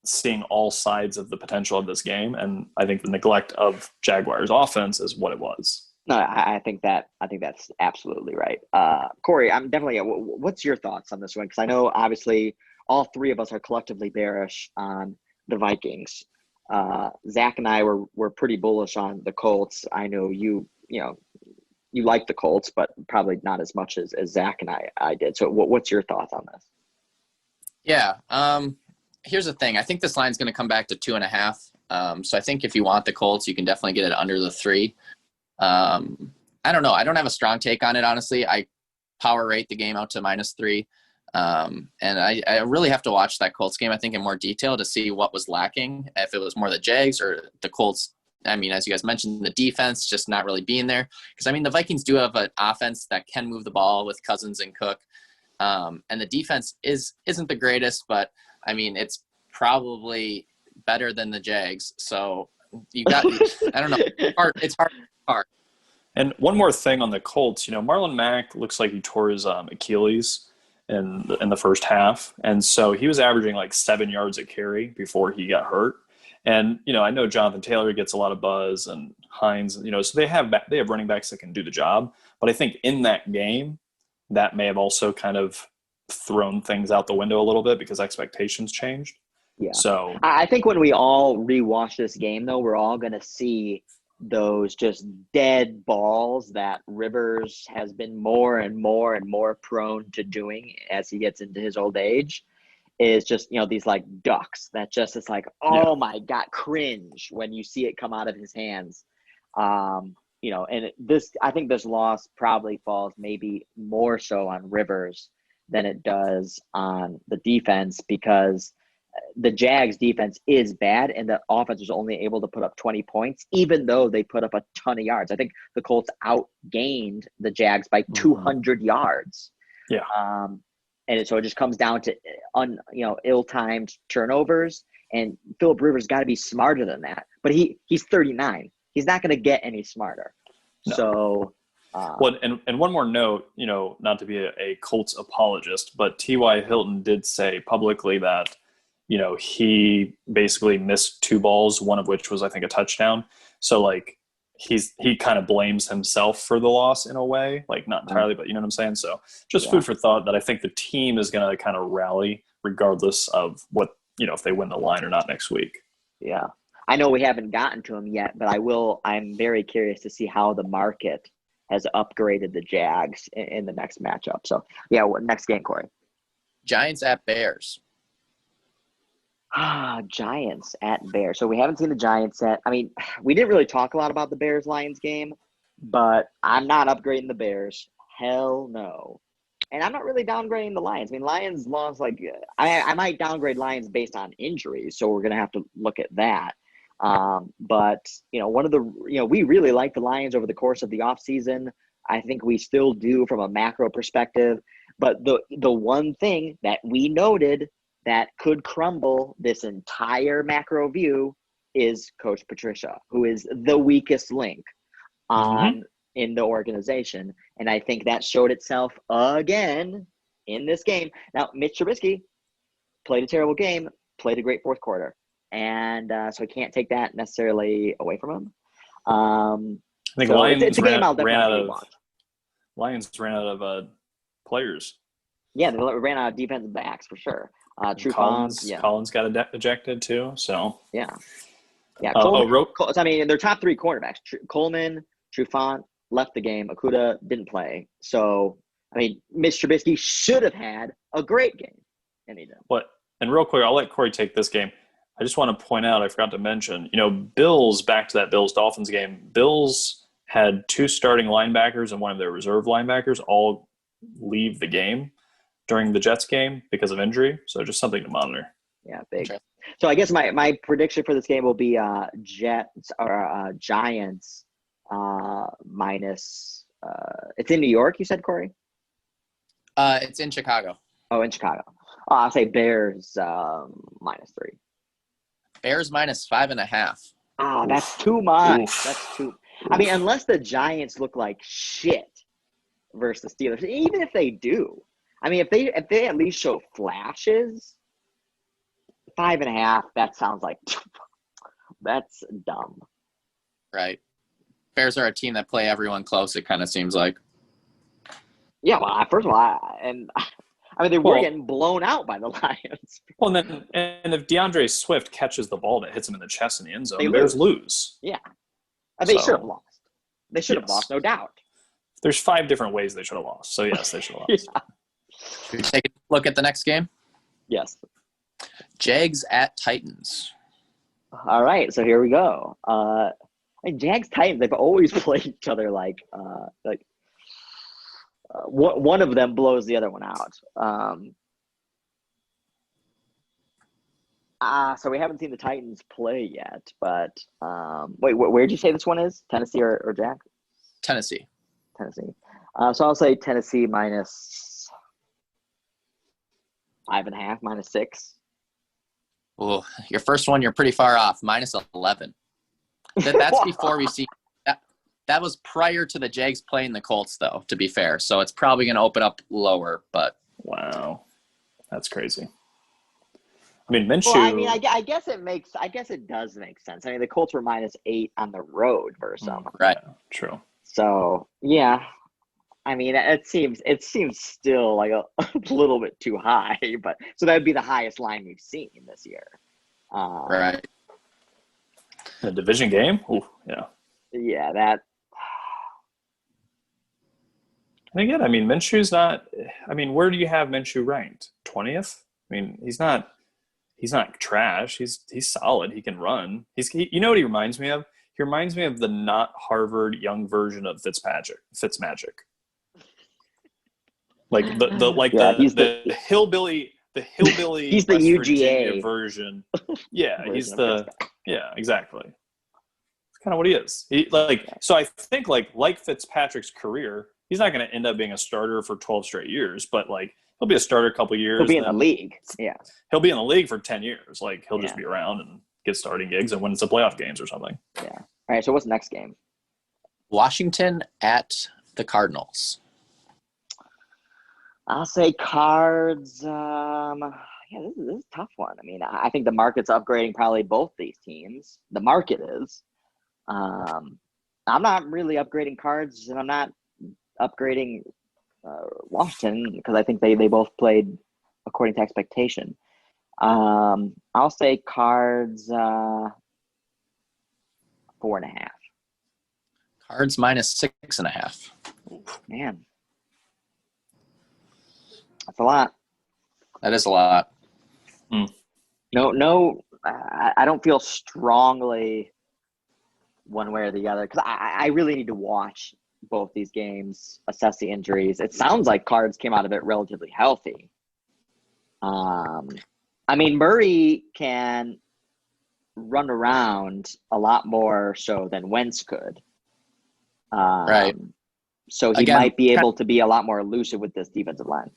seeing all sides of the potential of this game. And I think the neglect of Jaguars offense is what it was. No, I think that's absolutely right. Corey, I'm definitely. What's your thoughts on this one? Because I know obviously all three of us are collectively bearish on the Vikings. Zach and I were pretty bullish on the Colts. I know you like the Colts, but probably not as much as Zach and I did. So what's your thoughts on this? Yeah. Here's the thing. I think this line's going to come back to 2.5. So I think if you want the Colts, you can definitely get it under the 3. I don't know. I don't have a strong take on it, honestly. I power rate the game out to -3. And I really have to watch that Colts game, I think, in more detail to see what was lacking, if it was more the Jags or the Colts. I mean, as you guys mentioned, the defense just not really being there. Because, I mean, the Vikings do have an offense that can move the ball with Cousins and Cook. And the defense isn't the greatest, but, I mean, it's probably better than the Jags. So you got – I don't know. It's hard. And one more thing on the Colts, Marlon Mack looks like he tore his Achilles in the first half. And so he was averaging like 7 yards a carry before he got hurt. And, I know Jonathan Taylor gets a lot of buzz and Hines, so they have running backs that can do the job. But I think in that game, that may have also kind of thrown things out the window a little bit because expectations changed. Yeah. So I think when we all rewatch this game, though, we're all going to see those just dead balls that Rivers has been more and more and more prone to doing as he gets into his old age, is just, these like ducks that just is like, oh my God, cringe when you see it come out of his hands. And I think this loss probably falls maybe more so on Rivers than it does on the defense, because the Jags defense is bad and the offense was only able to put up 20 points, even though they put up a ton of yards. I think the Colts outgained the Jags by 200 yards. Yeah. And so it just comes down to ill-timed turnovers, and Phillip Rivers got to be smarter than that. But he's 39. He's not going to get any smarter. No. So well, and one more note, not to be a Colts apologist, but T.Y. Hilton did say publicly that he basically missed 2 balls, one of which was, I think, a touchdown. So, like, he kind of blames himself for the loss in a way, like not entirely, but you know what I'm saying? So just food for thought that I think the team is going to kind of rally regardless of what, if they win the line or not next week. Yeah. I know we haven't gotten to him yet, but I'm very curious to see how the market has upgraded the Jags in the next matchup. So, next game, Corey. Giants at Bears. Giants at Bears. So we haven't seen the Giants yet. I mean, we didn't really talk a lot about the Bears-Lions game, but I'm not upgrading the Bears. Hell no. And I'm not really downgrading the Lions. I mean, Lions lost I might downgrade Lions based on injuries, so we're going to have to look at that. But, we really liked the Lions over the course of the offseason. I think we still do from a macro perspective. But the one thing that we noted that could crumble this entire macro view is Coach Patricia, who is the weakest link in the organization. And I think that showed itself again in this game. Now, Mitch Trubisky played a terrible game, played a great fourth quarter. And so I can't take that necessarily away from him. I think Lions it's a game I'll definitely watch. Lions ran out of players. Yeah, they ran out of defensive backs for sure. Collins got ejected too. So Coleman, their top 3 cornerbacks: Coleman, Trufant left the game. Okudah didn't play. So Mitch Trubisky should have had a great game, and he didn't. And real quick, I'll let Corey take this game. I just want to point out, I forgot to mention, Bills, back to that Bills-Dolphins game, Bills had 2 starting linebackers and one of their reserve linebackers all leave the game during the Jets game because of injury. So just something to monitor. Yeah, big. So I guess my prediction for this game will be Jets or Giants minus. It's in New York, you said, Corey? It's in Chicago. Oh, in Chicago. I'll say Bears minus 3. Bears minus 5.5. Oh, that's too much. Oof. That's too. I mean, unless the Giants look like shit versus the Steelers, even if they do, I mean, if they at least show flashes, 5.5. That sounds like that's dumb. Right. Bears are a team that play everyone close. It kind of seems like. Yeah, well, first of all, I mean, they were getting blown out by the Lions. Well, and if DeAndre Swift catches the ball that hits him in the chest in the end zone, They the Bears lose. Yeah, they So, should have lost. They should have yes. lost, no doubt. There's 5 different ways they should have lost. So yes, they should have lost. Yeah. Should we take a look at the next game? Yes. Jags at Titans. All right, so here we go. Jags Titans, they've always played each other like one of them blows the other one out. So we haven't seen the Titans play yet, but wait, where did you say this one is? Tennessee or Jags? Tennessee. Tennessee. So I'll say Tennessee minus 5.5, minus 6. Oh, your first one, you're pretty far off. Minus 11. That's before we see that. That was prior to the Jags playing the Colts, though, to be fair. So it's probably going to open up lower, but. Wow. That's crazy. I mean, Minshew. Well, I mean, I guess it does make sense. I mean, the Colts were minus 8 on the road versus them. Right. Yeah, true. So, yeah. I mean, it seems still like a little bit too high, but so that would be the highest line we've seen this year. Right. A division game? Ooh, yeah. Yeah, that. And again, I mean, Minshew's not – I mean, where do you have Minshew ranked? 20th? I mean, he's not trash. He's solid. He can run. You know what he reminds me of? He reminds me of the not Harvard young version of Fitzmagic. Like the hillbilly he's the West UGA Virginia version. Yeah, he's the exactly. It's kind of what he is. So I think like Fitzpatrick's career, he's not going to end up being a starter for 12 straight years, but like he'll be a starter a couple years. He'll be in the league. Yeah, he'll be in the league for 10 years. Like he'll just be around and get starting gigs and win some playoff games or something. Yeah. All right. So what's the next game? Washington at the Cardinals. I'll say Cards. This is a tough one. I mean, I think the market's upgrading probably both these teams. The market is. I'm not really upgrading Cards, and I'm not upgrading Washington because I think they both played according to expectation. I'll say Cards 4.5. Cards minus 6.5. Man. That's a lot. That is a lot. No, I don't feel strongly one way or the other because I really need to watch both these games, assess the injuries. It sounds like Cards came out of it relatively healthy. I mean, Murray can run around a lot more so than Wentz could. Right. So he might be able to be a lot more elusive with this defensive line.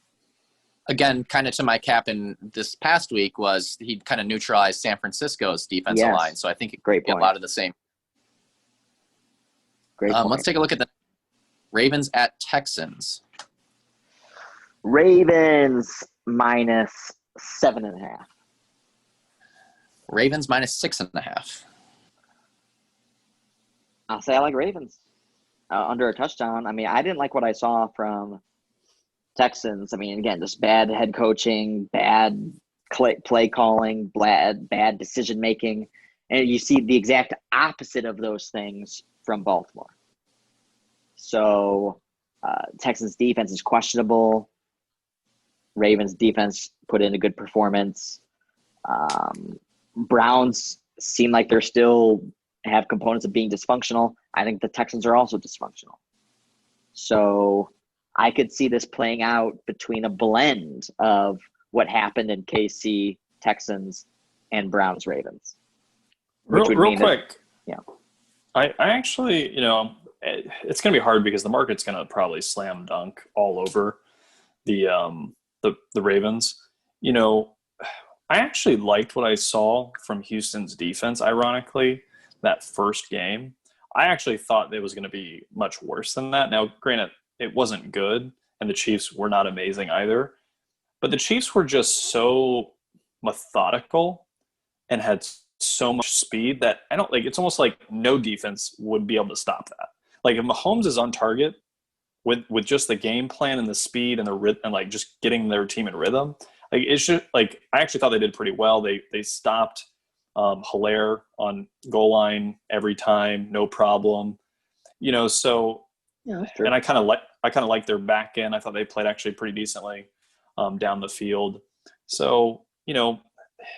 Again, kind of to my cap in this past week was he kind of neutralized San Francisco's defensive line. So I think it could be a lot of the same. Great point. Let's take a look at the Ravens at Texans. Ravens minus 7.5. Ravens minus 6.5. I'll say I like Ravens under a touchdown. I mean, I didn't like what I saw from Texans. I mean, again, just bad head coaching, bad play calling, bad decision making, and you see the exact opposite of those things from Baltimore. So Texans defense is questionable. Ravens defense put in a good performance. Browns seem like they're still have components of being dysfunctional. I think the Texans are also dysfunctional. So I could see this playing out between a blend of what happened in KC, Texans, and Browns, Ravens. Real quick. Yeah. I actually, it's going to be hard because the market's going to probably slam dunk all over the Ravens. I actually liked what I saw from Houston's defense, ironically, that first game. I actually thought it was going to be much worse than that. Now, granted, it wasn't good, and the Chiefs were not amazing either. But the Chiefs were just so methodical and had so much speed that it's almost like no defense would be able to stop that. Like if Mahomes is on target with just the game plan and the speed and the rhythm and like just getting their team in rhythm, like it's just like I actually thought they did pretty well. They stopped Hilaire on goal line every time, no problem. So yeah, that's true. And I kind of like their back end. I thought they played actually pretty decently down the field. So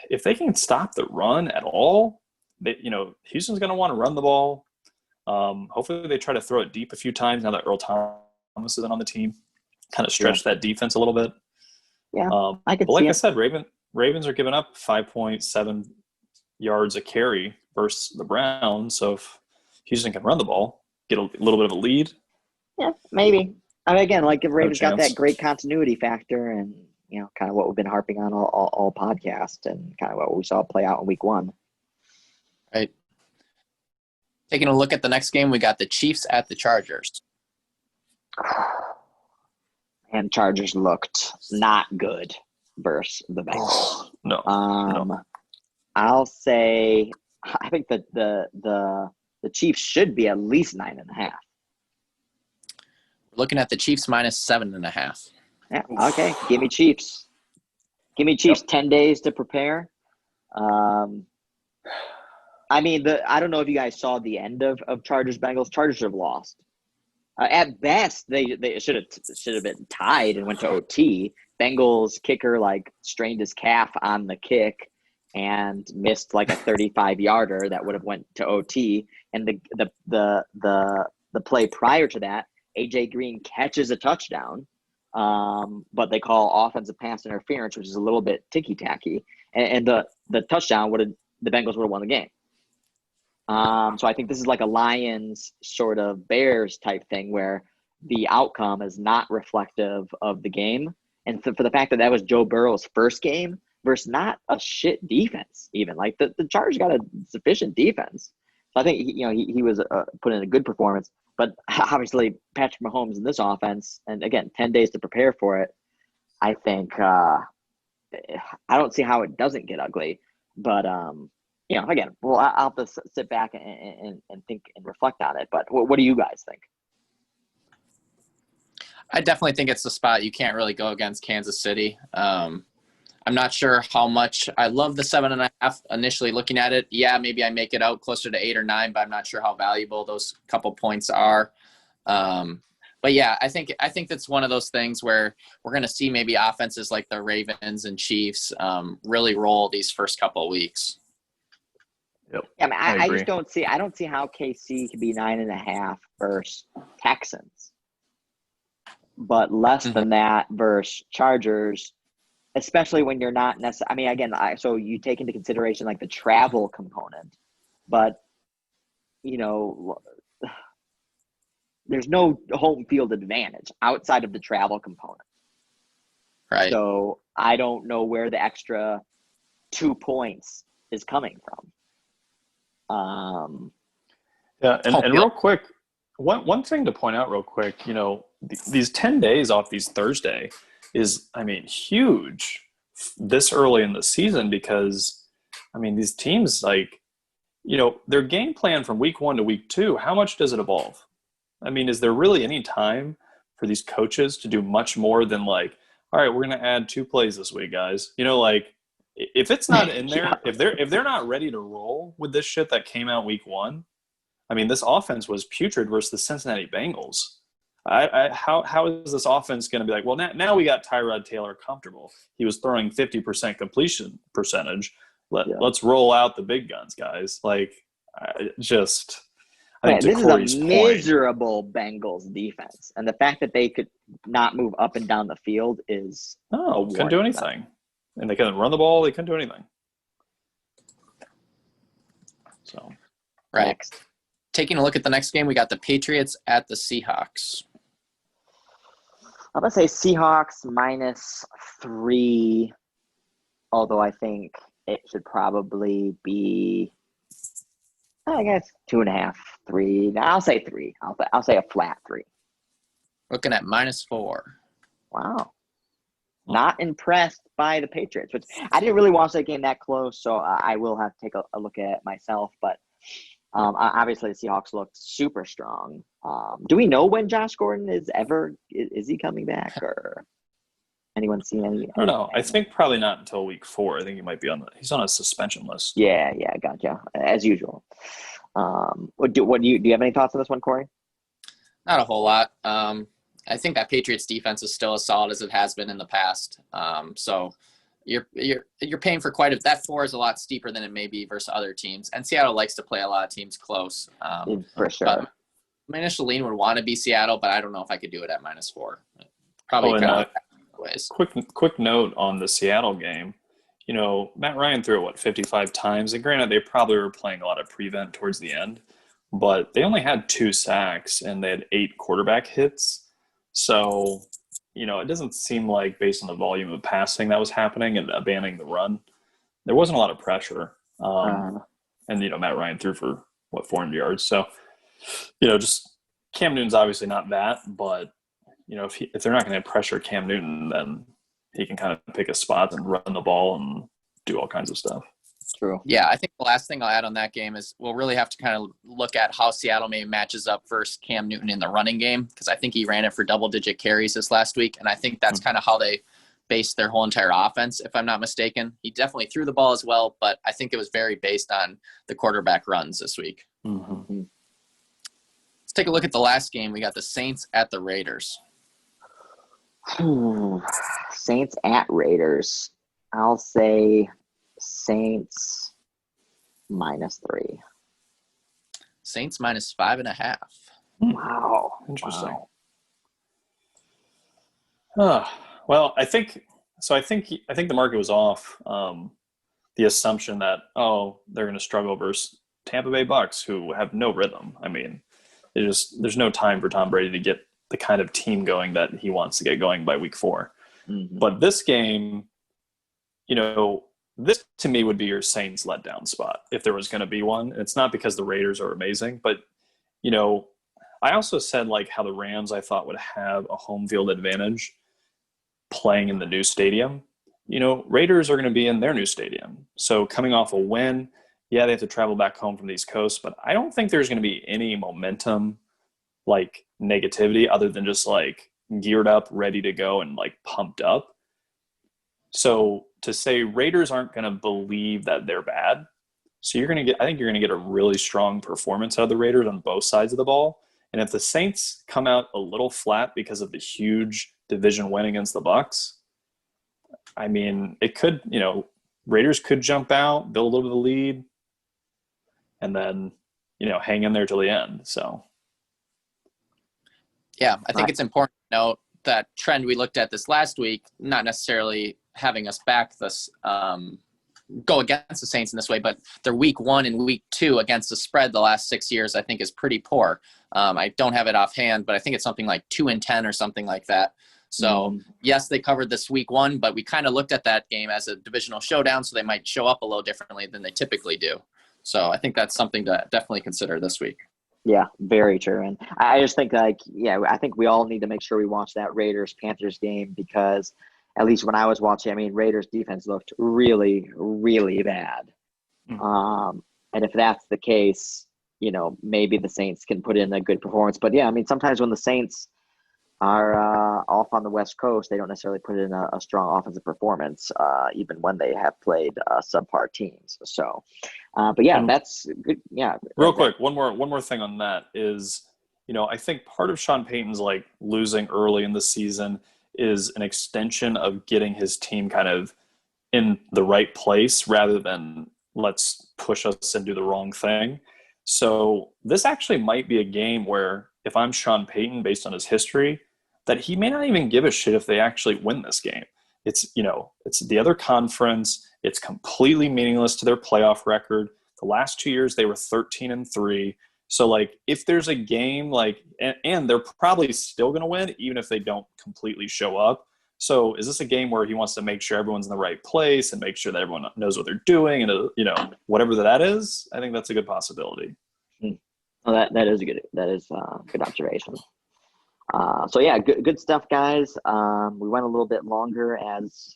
if they can stop the run at all, Houston's going to want to run the ball. Hopefully they try to throw it deep a few times now that Earl Thomas isn't on the team. Kind of stretch that defense a little bit. Yeah, I could. But like I said, Ravens are giving up 5.7 yards a carry versus the Browns. So if Houston can run the ball, get a little bit of a lead. Yeah, maybe. I mean, again, like the Ravens got chance. that great continuity factor, and kind of what we've been harping on all podcast, and kind of what we saw play out in Week 1. Right. Taking a look at the next game, we got the Chiefs at the Chargers. And Chargers looked not good versus the Bengals. No. I'll say I think that the Chiefs should be at least 9.5. We're looking at the Chiefs minus 7.5. Yeah. Okay. Give me Chiefs. Give me Chiefs. 10 days to prepare. I don't know if you guys saw the end of Chargers Bengals. Chargers have lost. At best, they should have been tied and went to OT. Bengals kicker strained his calf on the kick and missed a 35-yarder that would have went to OT. And the play prior to that, AJ Green catches a touchdown, but they call offensive pass interference, which is a little bit ticky-tacky. And the touchdown the Bengals would have won the game. So I think this is like a Lions sort of Bears type thing where the outcome is not reflective of the game. And for the fact that was Joe Burrow's first game versus not a shit defense, even the Chargers got a sufficient defense. So I think he was put in a good performance, but obviously Patrick Mahomes in this offense, and again, 10 days to prepare for it. I think I don't see how it doesn't get ugly, but again, well, I'll have to sit back and think and reflect on it. But what do you guys think? I definitely think it's the spot. You can't really go against Kansas City. I'm not sure how much I love the 7.5 initially looking at it. Yeah, maybe I make it out closer to 8 or 9, but I'm not sure how valuable those couple points are. But yeah, I think that's one of those things where we're going to see maybe offenses like the Ravens and Chiefs really roll these first couple of weeks. Yep. Yeah, I just don't see how KC could be 9.5 versus Texans, but less than that versus Chargers, especially when you're not necessarily. I mean, again, so you take into consideration the travel component, but there's no home field advantage outside of the travel component. Right. So I don't know where the extra 2 points is coming from. Yeah, and real quick, one thing to point out real quick, these 10 days off these Thursday is, huge this early in the season because, these teams their game plan from week 1 to week 2, how much does it evolve? Is there really any time for these coaches to do much more than all right, we're going to add 2 plays this week, guys? If it's not in there, if they're not ready to roll with this shit that came out week 1, this offense was putrid versus the Cincinnati Bengals. How is this offense going to be well, now we got Tyrod Taylor comfortable. He was throwing 50% completion percentage. Let's roll out the big guns, guys. I Man, think to this Corey's is a point, miserable Bengals defense, and the fact that they could not move up and down the field is couldn't do anything, and they couldn't run the ball. They couldn't do anything. So, Right. Next. Taking a look at the next game, we got the Patriots at the Seahawks. I'm going to say Seahawks -3, although I think it should probably be, I guess, 2.5, 3. No, I'll say 3. I'll say a flat 3. Looking at -4. Wow. Not impressed by the Patriots, which I didn't really watch that game that close, so I will have to take a look at it myself. But obviously the Seahawks looked super strong. Do we know when Josh Gordon is he coming back, or anyone seen any? I don't know. I think probably not until week 4. I think he might be he's on a suspension list. Yeah, gotcha. As usual. Do you have any thoughts on this one, Corey? Not a whole lot. I think that Patriots defense is still as solid as it has been in the past. So you're paying for that 4 is a lot steeper than it may be versus other teams. And Seattle likes to play a lot of teams close. For sure. My initial lean would want to be Seattle, but I don't know if I could do it at -4. Probably ways. Quick note on the Seattle game. Matt Ryan threw it 55 times, and granted they probably were playing a lot of prevent towards the end, but they only had 2 sacks and they had 8 quarterback hits. So, it doesn't seem like, based on the volume of passing that was happening and abandoning the run, there wasn't a lot of pressure. And Matt Ryan threw for 400 yards. So, just Cam Newton's obviously not that, but if they're not going to pressure Cam Newton, then he can kind of pick a spot and run the ball and do all kinds of stuff. True. Yeah, I think the last thing I'll add on that game is we'll really have to kind of look at how Seattle maybe matches up versus Cam Newton in the running game, because I think he ran it for double-digit carries this last week, and I think that's kind of how they based their whole entire offense, if I'm not mistaken. He definitely threw the ball as well, but I think it was very based on the quarterback runs this week. Mm-hmm. Let's take a look at the last game. We got the Saints at the Raiders. Saints at Raiders. I'll say Saints -3. Saints -5.5. Wow. Interesting. Well, I think the market was off the assumption that they're going to struggle versus Tampa Bay Bucks, who have no rhythm. I mean, there's no time for Tom Brady to get the kind of team going that he wants to get going by week 4. Mm-hmm. But this game, this to me would be your Saints letdown spot if there was going to be one. And it's not because the Raiders are amazing, but I also said how the Rams I thought would have a home field advantage playing in the new stadium. Raiders are going to be in their new stadium. So coming off a win, yeah, they have to travel back home from the East Coast, but I don't think there's going to be any momentum, negativity, other than just geared up, ready to go, and pumped up. So to say Raiders aren't going to believe that they're bad, so I think you're going to get a really strong performance out of the Raiders on both sides of the ball. And if the Saints come out a little flat because of the huge division win against the Bucks, I mean, it could, Raiders could jump out, build a little bit of the lead, and then, hang in there till the end. So. Yeah, I think it's important to note that trend we looked at this last week, not necessarily having us back this go against the Saints in this way, but their week 1 and week 2 against the spread the last 6 years, I think, is pretty poor. I don't have it offhand, but I think it's something like 2-10 or something like that. So yes, they covered this week 1, but we kind of looked at that game as a divisional showdown, so they might show up a little differently than they typically do. So I think that's something to definitely consider this week. Yeah, very true. And I just think I think we all need to make sure we watch that Raiders-Panthers game, because at least when I was watching, Raiders defense looked really, really bad. And if that's the case, maybe the Saints can put in a good performance. But yeah, sometimes when the Saints are off on the West Coast, they don't necessarily put in a strong offensive performance, even when they have played subpar teams. So, but yeah, that's good. Yeah. Real quick, one more thing on that is, I think part of Sean Payton's losing early in the season is an extension of getting his team kind of in the right place rather than let's push us and do the wrong thing. So this actually might be a game where if I'm Sean Payton, based on his history, that he may not even give a shit if they actually win this game. It's, it's the other conference. It's completely meaningless to their playoff record. The last 2 years, they were 13-3. So, like, if there's a game, like, and they're probably still going to win, even if they don't completely show up. So is this a game where he wants to make sure everyone's in the right place and make sure that everyone knows what they're doing and, whatever that is? I think that's a good possibility. Well, that is a good observation. So yeah, good stuff, guys. We went a little bit longer, as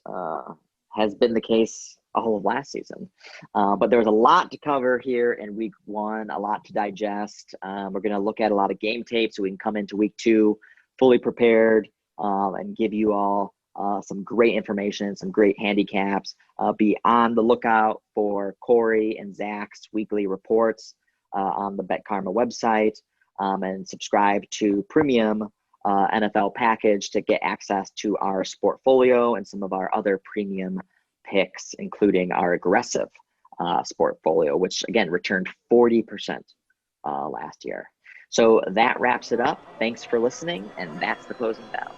has been the case all of last season. But there was a lot to cover here in week 1, a lot to digest. We're going to look at a lot of game tape so we can come into week 2 fully prepared and give you all some great information, some great handicaps. Be on the lookout for Corey and Zach's weekly reports on the Bet Karma website, and subscribe to Premium NFL package to get access to our Sportfolio and some of our other premium picks, including our aggressive Sportfolio, which again returned 40% last year. So that wraps it up. Thanks for listening, and that's the closing bell.